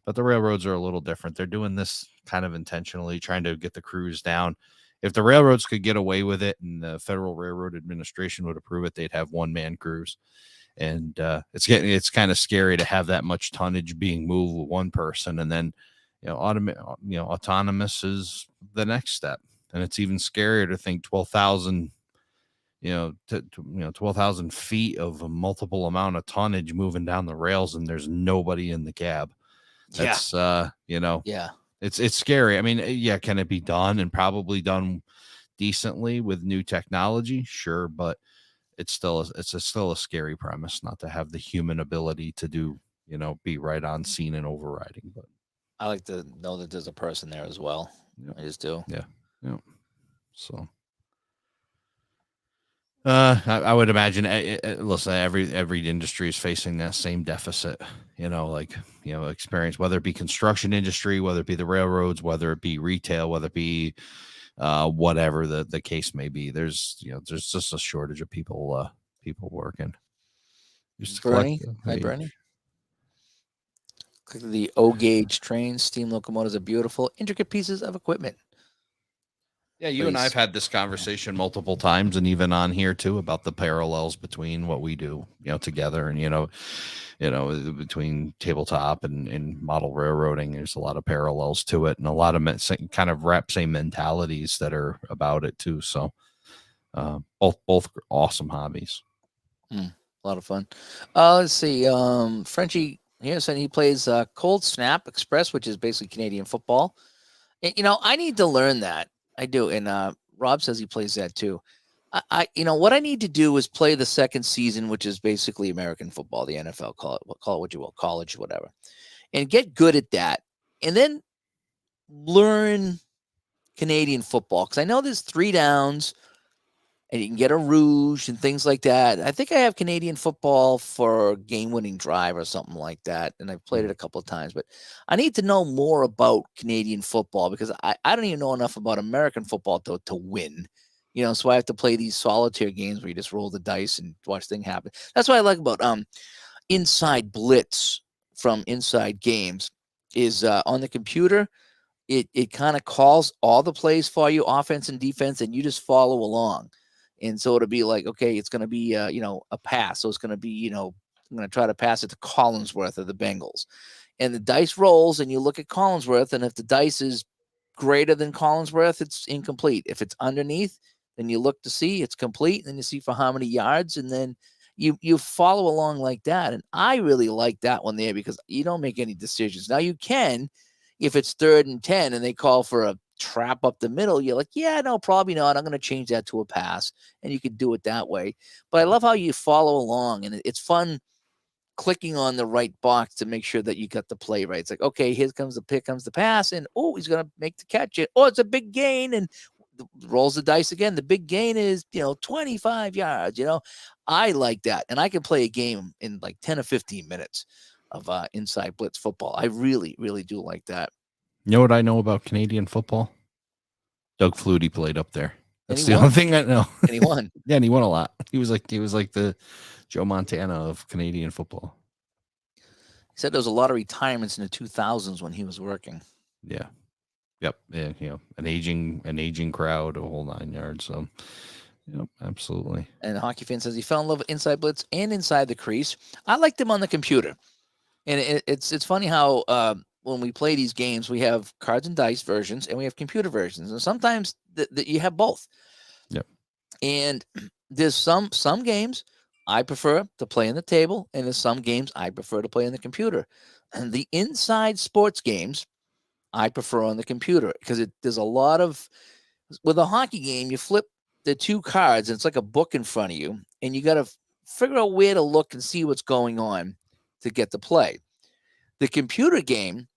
but the railroads are a little different. They're doing this kind of intentionally, trying to get the crews down. If the railroads could get away with it and the Federal Railroad Administration would approve it, they'd have one-man crews. And it's kind of scary to have that much tonnage being moved with one person, and then autonomous is the next step. And it's even scarier to think 12,000 12,000 feet of a multiple amount of tonnage moving down the rails, and there's nobody in the cab. That's Yeah. It's scary. I mean, yeah, can it be done, and probably done decently with new technology? Sure, but it's still a scary premise not to have the human ability to do, be right on scene and overriding. But I like to know that there's a person there as well. I just do. Yeah. So I would imagine, listen, every industry is facing that same deficit, experience, whether it be construction industry, whether it be the railroads, whether it be retail, whether it be whatever the case may be. There's just a shortage of people working. Bernie, hi Bernie. Click the O gauge trains. Steam locomotives are beautiful, intricate pieces of equipment. Yeah, you and I've had this conversation multiple times, and even on here too, about the parallels between what we do, together, and between tabletop and model railroading. There's a lot of parallels to it, and a lot of kind of same mentalities that are about it too. So, both awesome hobbies. A lot of fun. Let's see. Frenchie here said he plays Cold Snap Express, which is basically Canadian football. And, I need to learn that. I do. And Rob says he plays that too. I what I need to do is play the second season, which is basically American football, the NFL, call it what you will, college, whatever, and get good at that. And then learn Canadian football. Because I know there's 3 downs and you can get a rouge and things like that. I think I have Canadian football for game-winning drive or something like that, and I've played it a couple of times. But I need to know more about Canadian football because I don't even know enough about American football to win. So I have to play these solitaire games where you just roll the dice and watch things happen. That's what I like about Inside Blitz from Inside Games is on the computer. It kind of calls all the plays for you, offense and defense, and you just follow along. And so it'll be like, okay, it's going to be, a pass. So it's going to be, I'm going to try to pass it to Collinsworth of the Bengals. And the dice rolls, and you look at Collinsworth, and if the dice is greater than Collinsworth, it's incomplete. If it's underneath, then you look to see it's complete, and then you see for how many yards, and then you follow along like that. And I really like that one there because you don't make any decisions. Now you can, if it's 3rd and 10 and they call for a trap up the middle, you're like, yeah, no, probably not. I'm going to change that to a pass, and you can do it that way. But I love how you follow along, and it's fun clicking on the right box to make sure that you got the play right. It's like, okay, here comes the pass, and he's going to make the catch. It's a big gain, and rolls the dice again. The big gain is 25 yards. I like that, and I can play a game in like 10 or 15 minutes of Inside Blitz football. I really, really do like that. You know what I know about Canadian football? Doug Flutie played up there. That's the only thing I know. And he won. Yeah, and he won a lot. He was like the Joe Montana of Canadian football. He said there was a lot of retirements in the 2000s when he was working. Yeah. Yep. Yeah, an aging crowd, a whole 9 yards. So, yep, absolutely. And Hockey Fan says he fell in love with Inside Blitz and Inside the Crease. I liked them on the computer. And it's funny how when we play these games, we have cards and dice versions and we have computer versions, and sometimes you have both. Yep. And there's some games I prefer to play on the table, and there's some games I prefer to play on the computer. And the inside sports games I prefer on the computer because there's a lot of with a hockey game. You flip the two cards, and it's like a book in front of you, and you got to figure out where to look and see what's going on to get to play. The computer game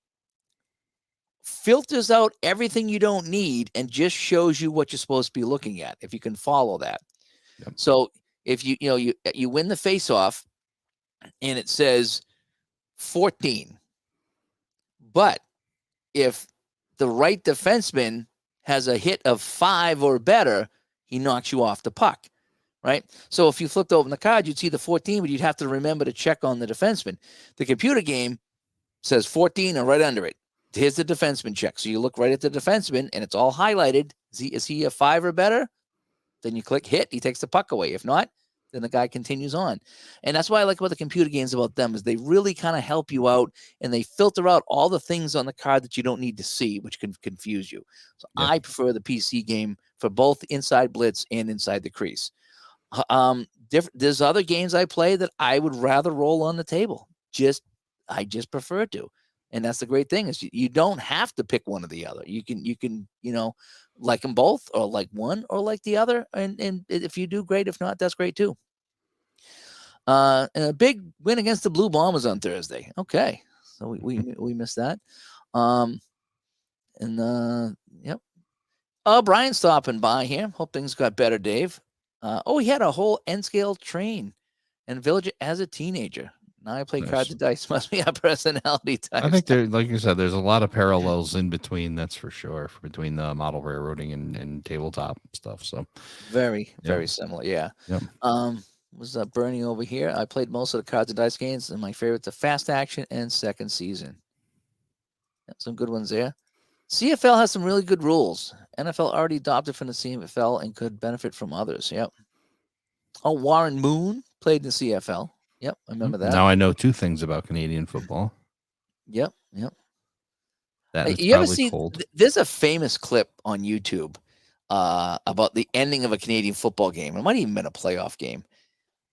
filters out everything you don't need and just shows you what you're supposed to be looking at, if you can follow that. Yep. So if you win the face-off and it says 14, but if the right defenseman has a hit of 5 or better, he knocks you off the puck. Right. So if you flipped open the card, you'd see the 14, but you'd have to remember to check on the defenseman. The computer game says 14 and right under it, here's the defenseman check. So you look right at the defenseman and it's all highlighted. Is he a 5 or better? Then you click hit. He takes the puck away. If not, then the guy continues on. And that's why I like about the computer games about them is they really kind of help you out and they filter out all the things on the card that you don't need to see, which can confuse you. So Yep. I prefer the PC game for both Inside Blitz and Inside the Crease. There's other games I play that I would rather roll on the table. I just prefer to. And that's the great thing is you don't have to pick one or the other. You can like them both or like one or like the other. And if you do, great. If not, that's great too. And a big win against the Blue Bombers on Thursday. Okay. So we missed that. Yep. Brian's stopping by here. Hope things got better, Dave. He had a whole N-scale train and village as a teenager. Now I play cards and dice. Must be a personality type. I think there, like you said, there's a lot of parallels in between. That's for sure, between the model railroading and tabletop stuff. So very similar. Yeah. Yep. Was Bernie over here? I played most of the cards and dice games, and my favorite's the Fast Action and Second Season. Some good ones there. CFL has some really good rules. NFL already adopted from the CFL and could benefit from others. Yep. Warren Moon played in the CFL. Yep, I remember that. Now I know 2 things about Canadian football. Yep. That you ever see? There's a famous clip on YouTube about the ending of a Canadian football game. It might even been a playoff game,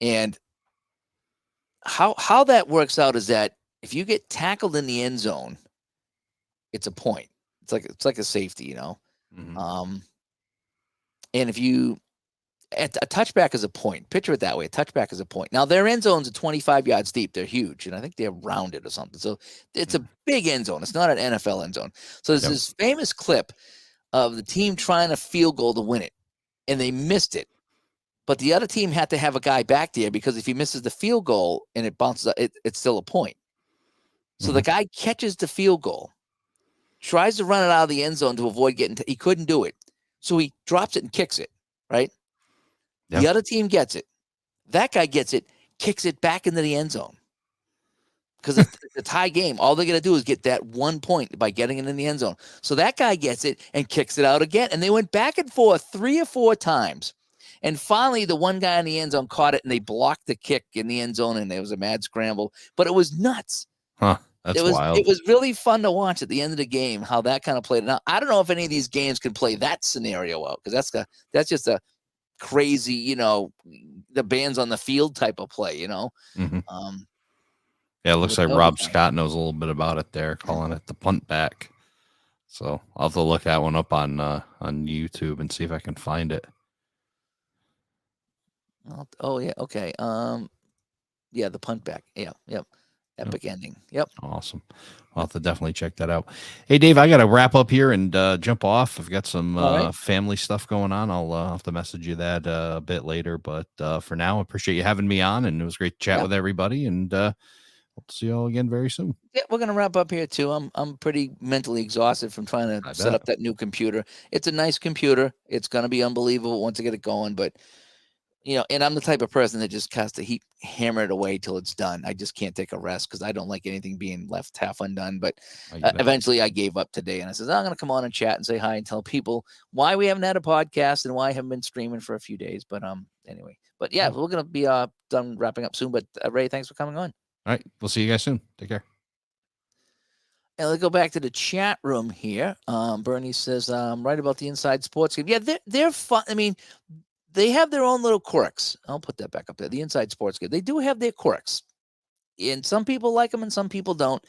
and how that works out is that if you get tackled in the end zone, it's a point. It's like a safety, Mm-hmm. And if you a touchback is a point. Picture it that way. A touchback is a point. Now their end zones are 25 yards deep. They're huge, and I think they're rounded or something. So it's a big end zone. It's not an NFL end zone. So there's this famous clip of the team trying a field goal to win it, and they missed it. But the other team had to have a guy back there because if he misses the field goal and it bounces up, it's still a point. So the guy catches the field goal, tries to run it out of the end zone to avoid getting he couldn't do it. So he drops it and kicks it, right? Yep. The other team gets it. That guy gets it, kicks it back into the end zone. Because it's a tie game. All they're going to do is get that 1 point by getting it in the end zone. So that guy gets it and kicks it out again. And they went back and forth 3 or 4 times. And finally, the one guy in the end zone caught it, and they blocked the kick in the end zone, and there was a mad scramble. But it was nuts. Huh. That's wild. It was really fun to watch at the end of the game how that kind of played. Now, I don't know if any of these games can play that scenario out because that's just a crazy, the bands on the field type of play, Mm-hmm. Yeah, it looks like Rob Scott knows a little bit about it there, calling it the punt back. So I'll have to look that one up on YouTube and see if I can find it. Oh yeah, okay. Yeah, the punt back. Yeah, yep. Epic ending. Yep. Awesome. I'll have to definitely check that out. Hey, Dave, I got to wrap up here and jump off. I've got some family stuff going on. I'll have to message you that a bit later. But for now, I appreciate you having me on, and it was great to chat with everybody. And hope to see you all again very soon. Yeah, we're gonna wrap up here too. I'm pretty mentally exhausted from trying to set up that new computer. It's a nice computer. It's gonna be unbelievable once I get it going, but and I'm the type of person that just has to hammer it away till it's done. I just can't take a rest because I don't like anything being left half undone. But eventually I gave up today and I said, I'm going to come on and chat and say hi and tell people why we haven't had a podcast and why I haven't been streaming for a few days. But anyway, but yeah, we're going to be done wrapping up soon. But Ray, thanks for coming on. All right. We'll see you guys soon. Take care. And let's go back to the chat room here. Bernie says, right about the Inside Sports Game. Yeah, they're fun. I mean, they have their own little quirks. I'll put that back up there. The Inside Sports Game. They do have their quirks. And some people like them and some people don't.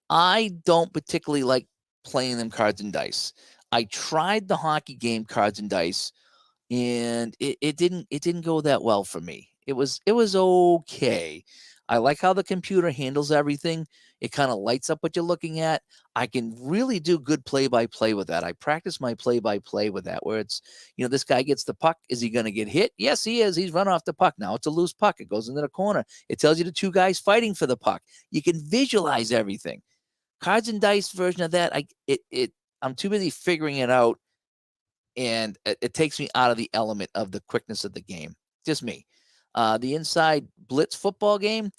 I don't particularly like playing them cards and dice. I tried the hockey game cards and dice, and it didn't go that well for me. It was okay. I like how the computer handles everything. It kind of lights up what you're looking at. I can really do good play-by-play with that. I practice my play-by-play with that, where it's, this guy gets the puck. Is he going to get hit? Yes, he is. He's run off the puck. Now it's a loose puck. It goes into the corner. It tells you the two guys fighting for the puck. You can visualize everything. Cards and dice version of that, I'm too busy figuring it out, and it takes me out of the element of the quickness of the game. Just me. The Inside Blitz football game,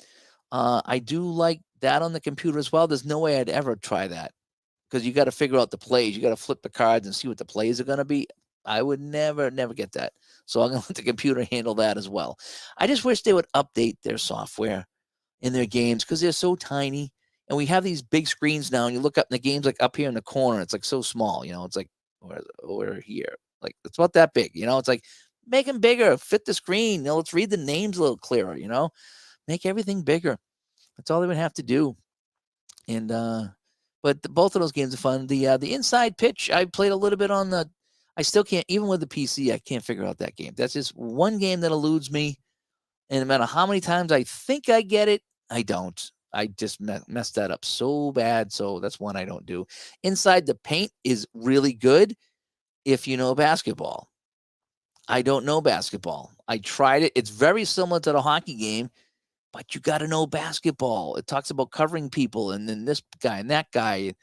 I do like that on the computer as well. There's no way I'd ever try that because you got to figure out the plays. You got to flip the cards and see what the plays are going to be. I would never get that. So I'm going to let the computer handle that as well. I just wish they would update their software in their games because they're so tiny. And we have these big screens now, and you look up in the games like up here in the corner. It's like so small, it's like we're here. Like it's about that big, It's like make them bigger, fit the screen. Let's read the names a little clearer, Make everything bigger. That's all they would have to do. And but both of those games are fun. The Inside Pitch, I played a little bit on the. I still can't, even with the PC, I can't figure out that game. That's just one game that eludes me. And no matter how many times I think I get it, I don't. I just messed that up so bad. So that's one I don't do. Inside the Paint is really good if you know basketball. I don't know basketball. I tried it. It's very similar to the hockey game, but you got to know basketball. It talks about covering people and then this guy and that guy.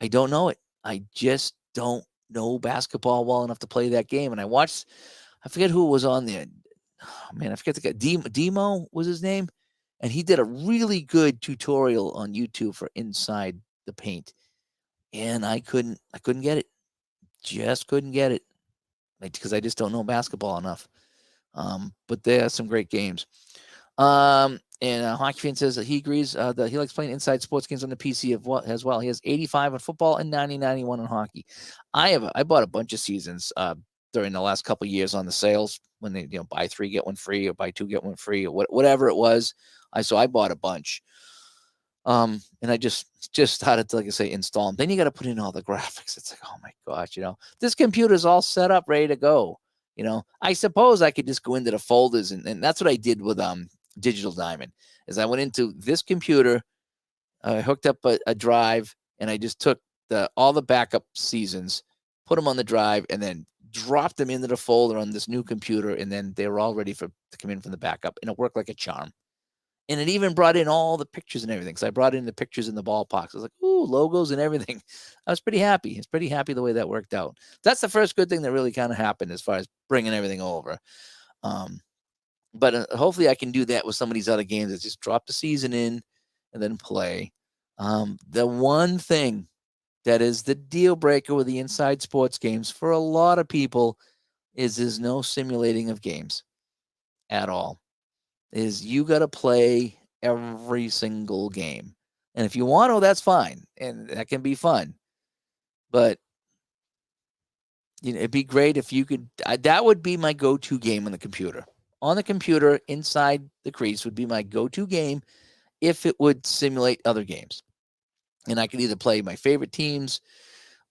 I don't know it. I just don't know basketball well enough to play that game. And I forget who was on there. Oh, man, I forget the guy. Demo was his name. And he did a really good tutorial on YouTube for Inside the Paint. And I couldn't get it. Just couldn't get it. Because I just don't know basketball enough. But there are some great games. And Hockey Fan says that he agrees that he likes playing Inside Sports games on the PC as well. He has 85 on football and 91 on hockey. I bought a bunch of seasons during the last couple of years on the sales when they buy 3 get 1 free or buy 2 get 1 free or whatever it was. I bought a bunch. And I just started to, like I say, install them. Then you got to put in all the graphics. It's like, oh my gosh, this computer's all set up, ready to go. I suppose I could just go into the folders and that's what I did with Digital Diamond. Is I went into this computer, I hooked up a drive, and I just took all the backup seasons, put them on the drive, and then dropped them into the folder on this new computer, and then they were all ready to come in from the backup, and it worked like a charm. And it even brought in all the pictures and everything. So I brought in the pictures in the ballparks. I was like, ooh, logos and everything. I was pretty happy. It's pretty happy the way that worked out. That's the first good thing that really kind of happened as far as bringing everything over. But hopefully I can do that with some of these other games that just drop the season in and then play. The one thing that is the deal breaker with the Inside Sports games for a lot of people is there's no simulating of games at all. Is you got to play every single game. And if you want to, that's fine. And that can be fun. But it'd be great if you could. That would be my go-to game on the computer. On the computer, Inside the Crease would be my go-to game if it would simulate other games. And I could either play my favorite teams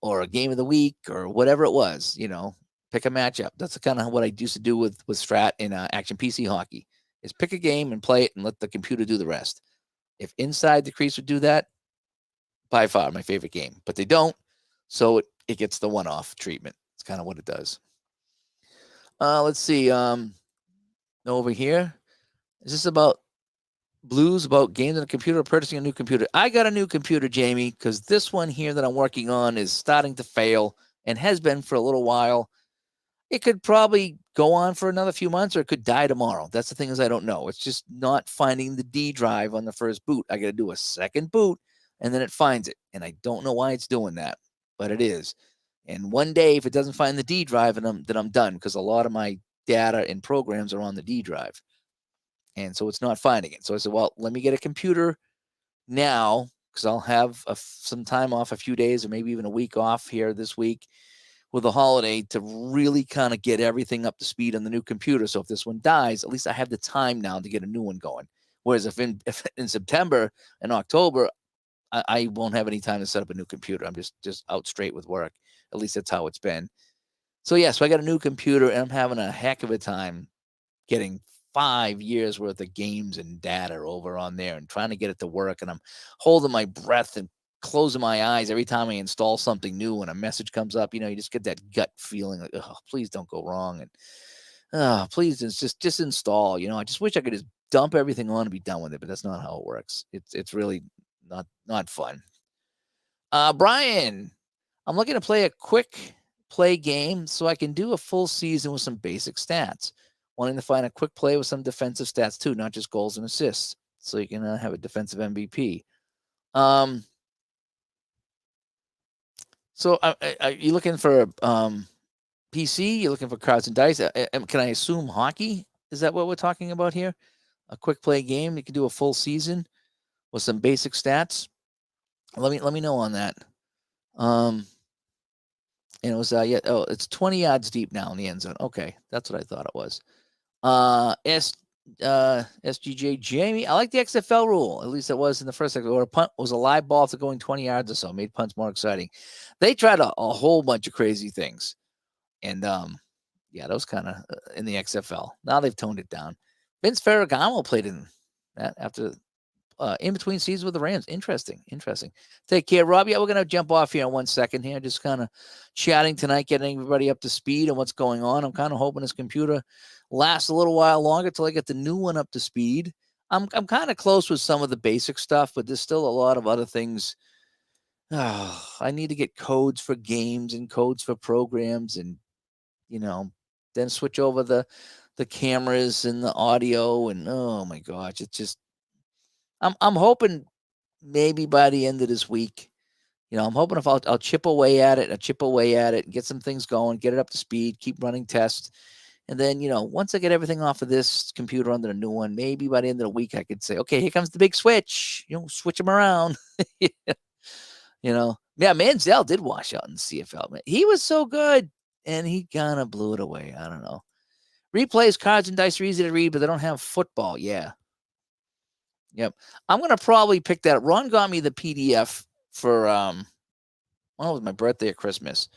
or a game of the week or whatever it was, pick a matchup. That's kind of what I used to do with Strat in Action PC Hockey. Is pick a game and play it and let the computer do the rest. If Inside the Crease would do that, by far my favorite game. But they don't, so it gets the one-off treatment. It's kind of what it does. Let's see. Over here, is this about blues, about games on the computer, or purchasing a new computer? I got a new computer, Jamie, because this one here that I'm working on is starting to fail and has been for a little while. it could probably go on for another few months, or it could die tomorrow. That's the thing, is I don't know. It's just not finding the D drive on the first boot. I got to do a second boot, and then it finds it. And I don't know why it's doing that, but it is. And one day, if it doesn't find the D drive, then I'm done, because a lot of my data and programs are on the D drive. And so it's not finding it. So I said, well, let me get a computer now, because I'll have some time off, a few days or maybe even a week off here this week with a holiday, to really kind of get everything up to speed on the new computer. So if this one dies, at least I have the time now to get a new one going. Whereas if in September and October, I won't have any time to set up a new computer. I'm just out straight with work. At least that's how it's been. So yeah, so I got a new computer, and I'm having a heck of a time getting 5 years worth of games and data over on there and trying to get it to work. And I'm holding my breath and closing my eyes every time I install something new and a message comes up. You just get that gut feeling like, oh, please don't go wrong. And please just install. I just wish I could just dump everything on and be done with it, but that's not how it works. It's really not fun. Brian, I'm looking to play a quick play game so I can do a full season with some basic stats. Wanting to find a quick play with some defensive stats too, not just goals and assists, so you can have a defensive MVP. So are you looking for PC? You're looking for cards and dice? Can I assume hockey? Is that what we're talking about here? A quick play game. You can do a full season with some basic stats. Let me know on that. And it was it's 20 yards deep now in the end zone. Okay, that's what I thought it was. SGJ Jamie, I like the XFL rule. At least it was in the first second, where a punt was a live ball to going 20 yards or so, made punts more exciting. They tried a whole bunch of crazy things, and that was kind of in the XFL. Now they've toned it down. Vince Ferragamo played in that after in between seasons with the Rams. Interesting. Take care, Rob. Yeah, we're gonna jump off here in 1 second here. Just kind of chatting tonight, getting everybody up to speed on what's going on. I'm kind of hoping this computer lasts a little while longer till I get the new one up to speed. I'm kind of close with some of the basic stuff, but there's still a lot of other things. I need to get codes for games and codes for programs, and then switch over the cameras and the audio, and oh my gosh, it's just I'm hoping maybe by the end of this week, I'm hoping if I'll chip away at it, and get some things going, get it up to speed, keep running tests. And then, once I get everything off of this computer onto the new one, maybe by the end of the week, I could say, okay, here comes the big switch, switch them around. Manziel did wash out in the CFL, man. He was so good, and he kind of blew it away. I don't know. Replays, cards, and dice are easy to read, but they don't have football. Yeah. Yep. I'm going to probably pick that. Ron got me the PDF for, it was my birthday or Christmas.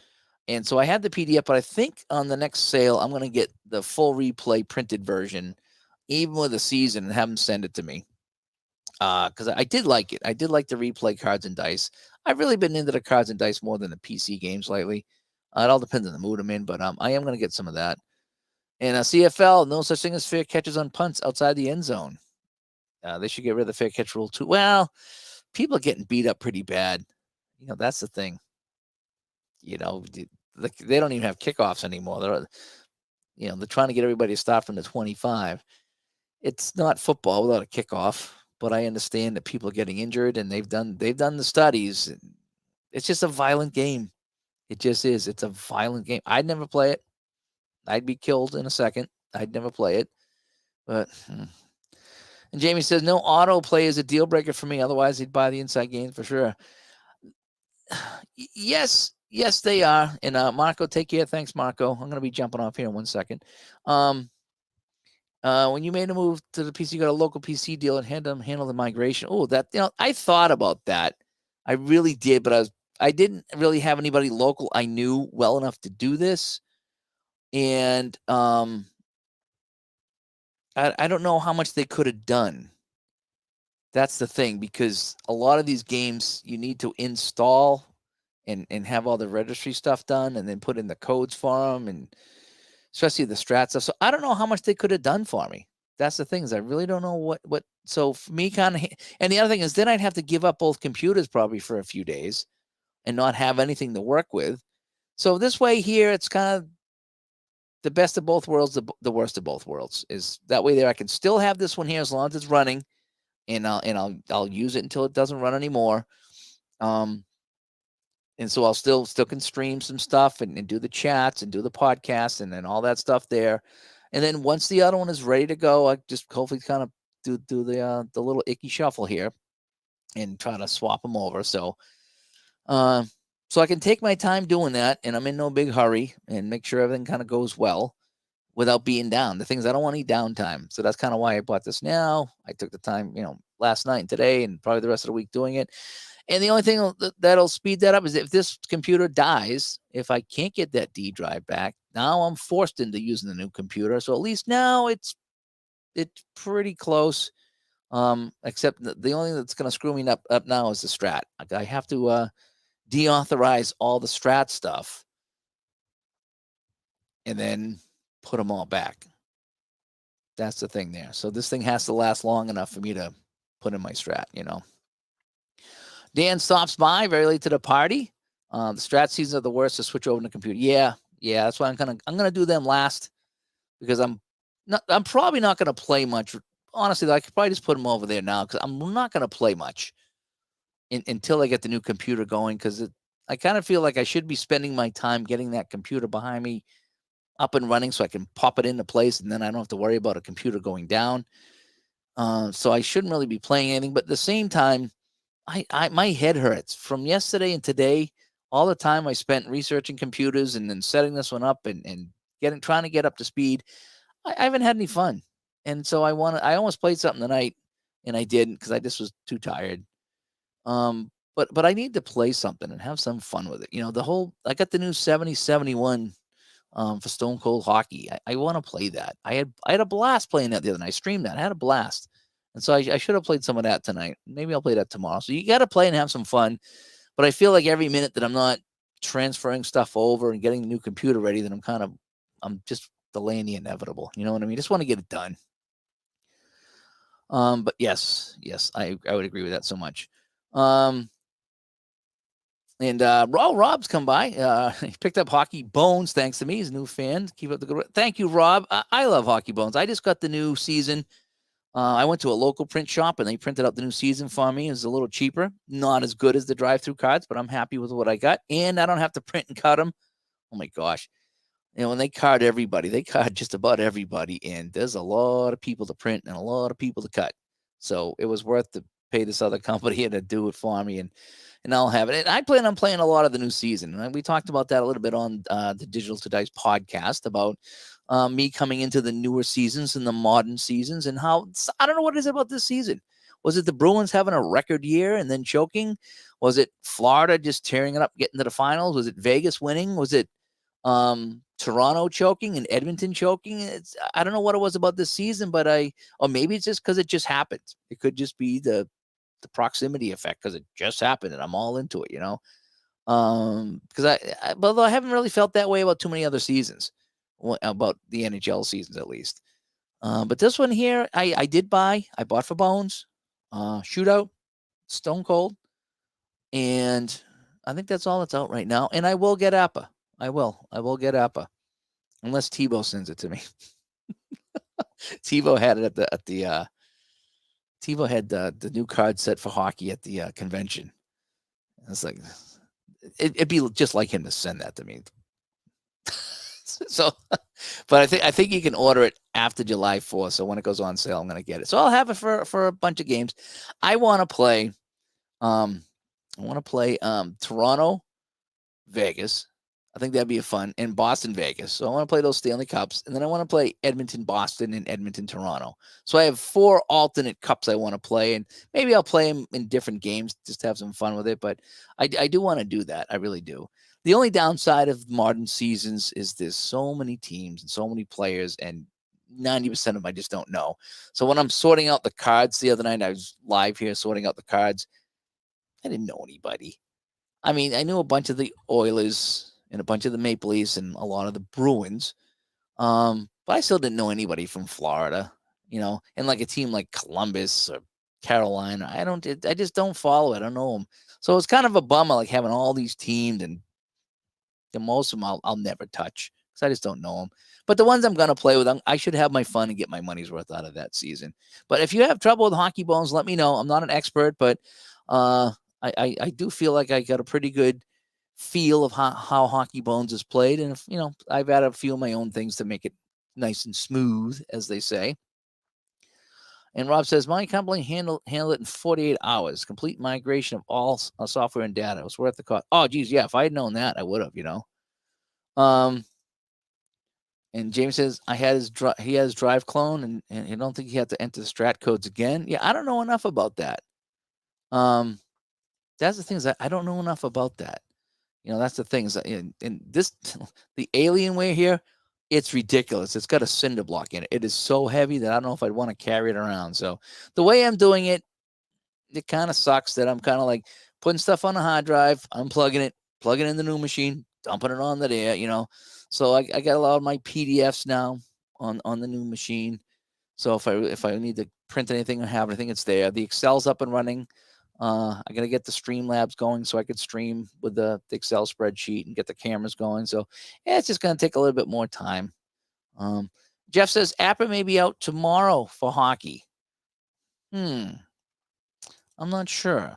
And so I had the PDF, but I think on the next sale, I'm going to get the full replay printed version, even with the season, and have them send it to me. Because I did like it. I did like the replay cards and dice. I've really been into the cards and dice more than the PC games lately. It all depends on the mood I'm in, but I am going to get some of that. And CFL, no such thing as fair catches on punts outside the end zone. They should get rid of the fair catch rule too. Well, people are getting beat up pretty bad. That's the thing. They don't even have kickoffs anymore. They're trying to get everybody to start from the 25. It's not football without a kickoff, but I understand that people are getting injured, and they've done the studies. It's just a violent game. It just is. It's a violent game. I'd never play it. I'd be killed in a second. I'd never play it. But and Jamie says no auto play is a deal breaker for me. Otherwise, he'd buy the inside games for sure. Yes, they are. And Marco, take care. Thanks, Marco. I'm going to be jumping off here in 1 second. When you made a move to the PC, you got a local PC deal and handle the migration. Oh, that I thought about that. I really did, but I didn't really have anybody local I knew well enough to do this. And I don't know how much they could have done. That's the thing, because a lot of these games you need to install and have all the registry stuff done, and then put in the codes for them, and especially the strat stuff. So I don't know how much they could have done for me. That's the thing, is I really don't know what. So for me, and the other thing is, then I'd have to give up both computers probably for a few days and not have anything to work with. So this way here, it's kind of the best of both worlds, the worst of both worlds. Is that way there I can still have this one here as long as it's running, and I'll use it until it doesn't run anymore. And so I'll still can stream some stuff and do the chats and do the podcast and then all that stuff there. And then once the other one is ready to go, I just hopefully kind of do the little icky shuffle here and try to swap them over. So so I can take my time doing that, and I'm in no big hurry, and make sure everything kind of goes well without being down. The things I don't want any downtime. So that's kind of why I bought this now. I took the time, last night and today and probably the rest of the week doing it. And the only thing that'll speed that up is if this computer dies, if I can't get that D drive back, now I'm forced into using the new computer. So at least now it's pretty close. Except the only thing that's going to screw me up now is the strat. I have to deauthorize all the strat stuff and then put them all back. That's the thing there. So this thing has to last long enough for me to put in my strat, Dan stops by very late to the party. The strat seasons are the worst to switch over to the computer. Yeah. That's why I'm gonna do them last, because I'm probably not gonna play much. Honestly, I could probably just put them over there now, because I'm not gonna play much until I get the new computer going. Because I kind of feel like I should be spending my time getting that computer behind me up and running, so I can pop it into place, and then I don't have to worry about a computer going down. So I shouldn't really be playing anything. But at the same time, my head hurts from yesterday and today. All the time I spent researching computers and then setting this one up and trying to get up to speed. I haven't had any fun. And so I almost played something tonight, and I didn't, because I just was too tired. But I need to play something and have some fun with it. I got the new 7071 for Stone Cold Hockey. I want to play that. I had a blast playing that the other night. I streamed that. I had a blast. And so I should have played some of that tonight. Maybe I'll play that tomorrow. So you got to play and have some fun. But I feel like every minute that I'm not transferring stuff over and getting the new computer ready, that I'm just delaying the inevitable. You know what I mean? Just want to get it done. But yes, I would agree with that so much. And Rob's come by. He picked up Hockey Bones thanks to me. He's a new fan. Keep up the good work. Thank you, Rob. I love Hockey Bones. I just got the new season. I went to a local print shop, and they printed out the new season for me. It's a little cheaper, not as good as the drive-through cards, but I'm happy with what I got, and I don't have to print and cut them. Oh my gosh. When they card everybody, they card just about everybody, and there's a lot of people to print and a lot of people to cut. So it was worth to pay this other company to do it for me, and I'll have it. And I plan on playing a lot of the new season. And we talked about that a little bit on the Digital to Dice podcast about me coming into the newer seasons and the modern seasons, and how I don't know what it is about this season. Was it the Bruins having a record year and then choking? Was it Florida just tearing it up, getting to the finals? Was it Vegas winning? Was it Toronto choking and Edmonton choking? I don't know what it was about this season, but or maybe it's just because it just happened. It could just be the proximity effect, because it just happened and I'm all into it, because although I haven't really felt that way about too many other seasons, about the NHL seasons at least. But this one here, I bought for Bones, Shootout, Stone Cold, and I think that's all that's out right now. And I will get APA. I will get APA, unless Tebow sends it to me. Tebow had it at the Tebow had the new card set for hockey at the convention. It's like it'd be just like him to send that to me. So, but I think you can order it after July 4th. So when it goes on sale, I'm gonna get it. So I'll have it for a bunch of games. I want to play. Toronto, Vegas. I think that'd be a fun, and Boston, Vegas. So I want to play those Stanley Cups, and then I want to play Edmonton, Boston, and Edmonton, Toronto. So I have 4 alternate cups I want to play, and maybe I'll play them in different games just to have some fun with it. But I do want to do that. I really do. The only downside of modern seasons is there's so many teams and so many players, and 90% of them I just don't know. So when I'm sorting out the cards the other night, I was live here sorting out the cards. I didn't know anybody. I mean, I knew a bunch of the Oilers and a bunch of the Maple Leafs and a lot of the Bruins. But I still didn't know anybody from Florida, and like a team like Columbus or Carolina. I just don't follow it. I don't know them. So it's kind of a bummer, like having all these teams, and most of them I'll never touch, because I just don't know them. But the ones I'm going to play with, I should have my fun and get my money's worth out of that season. But if you have trouble with Hockey Bones, let me know. I'm not an expert, but I do feel like I got a pretty good feel of how Hockey Bones is played. And, if, I've added a few of my own things to make it nice and smooth, as they say. And Rob says, my company handle it in 48 hours. Complete migration of all software and data. It was worth the cost. Oh, geez, yeah. If I had known that, I would have, And James says, he has Drive Clone, and I don't think he had to enter the strat codes again. Yeah, I don't know enough about that. That's the thing, is I don't know enough about that. That's the thing. Is in this, the Alienware here, it's ridiculous. It's got a cinder block in it. It is so heavy that I don't know if I'd want to carry it around. So the way I'm doing it, it kind of sucks that I'm kind of like putting stuff on a hard drive, unplugging it, plugging in the new machine, dumping it on there, So I got a lot of my PDFs now on the new machine. So if I need to print anything or have anything, it's there. The Excel's up and running. I got to get the Streamlabs going so I could stream with the Excel spreadsheet and get the cameras going. So yeah, it's just going to take a little bit more time. Jeff says Appa may be out tomorrow for hockey. I'm not sure.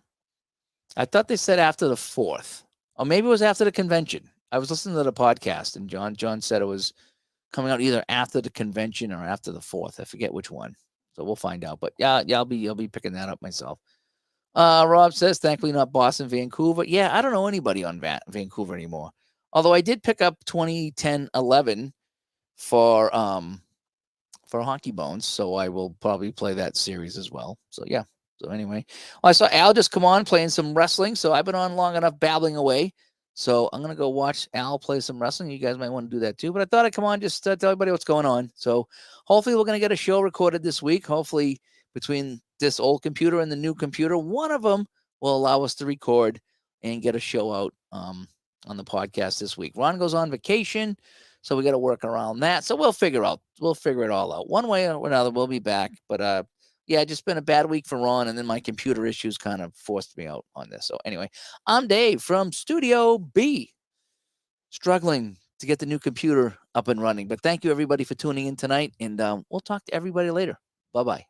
I thought they said after the 4th, or maybe it was after the convention. I was listening to the podcast, and John said it was coming out either after the convention or after the 4th. I forget which one. So we'll find out. But yeah, I'll be picking that up myself. Rob says, thankfully not Boston, Vancouver. Yeah, I don't know anybody on Vancouver anymore. Although I did pick up 2010-11 for Hockey Bones, so I will probably play that series as well. So yeah. So anyway, I saw Al just come on playing some wrestling. So I've been on long enough babbling away. So I'm gonna go watch Al play some wrestling. You guys might want to do that too. But I thought I'd come on just to tell everybody what's going on. So hopefully we're gonna get a show recorded this week. Hopefully between this old computer and the new computer, one of them will allow us to record and get a show out on the podcast this week. Ron goes on vacation, so we got to work around that. So we'll figure it all out. One way or another, we'll be back. But yeah, just been a bad week for Ron, and then my computer issues kind of forced me out on this. So anyway, I'm Dave from Studio B, struggling to get the new computer up and running. But thank you, everybody, for tuning in tonight, and we'll talk to everybody later. Bye-bye.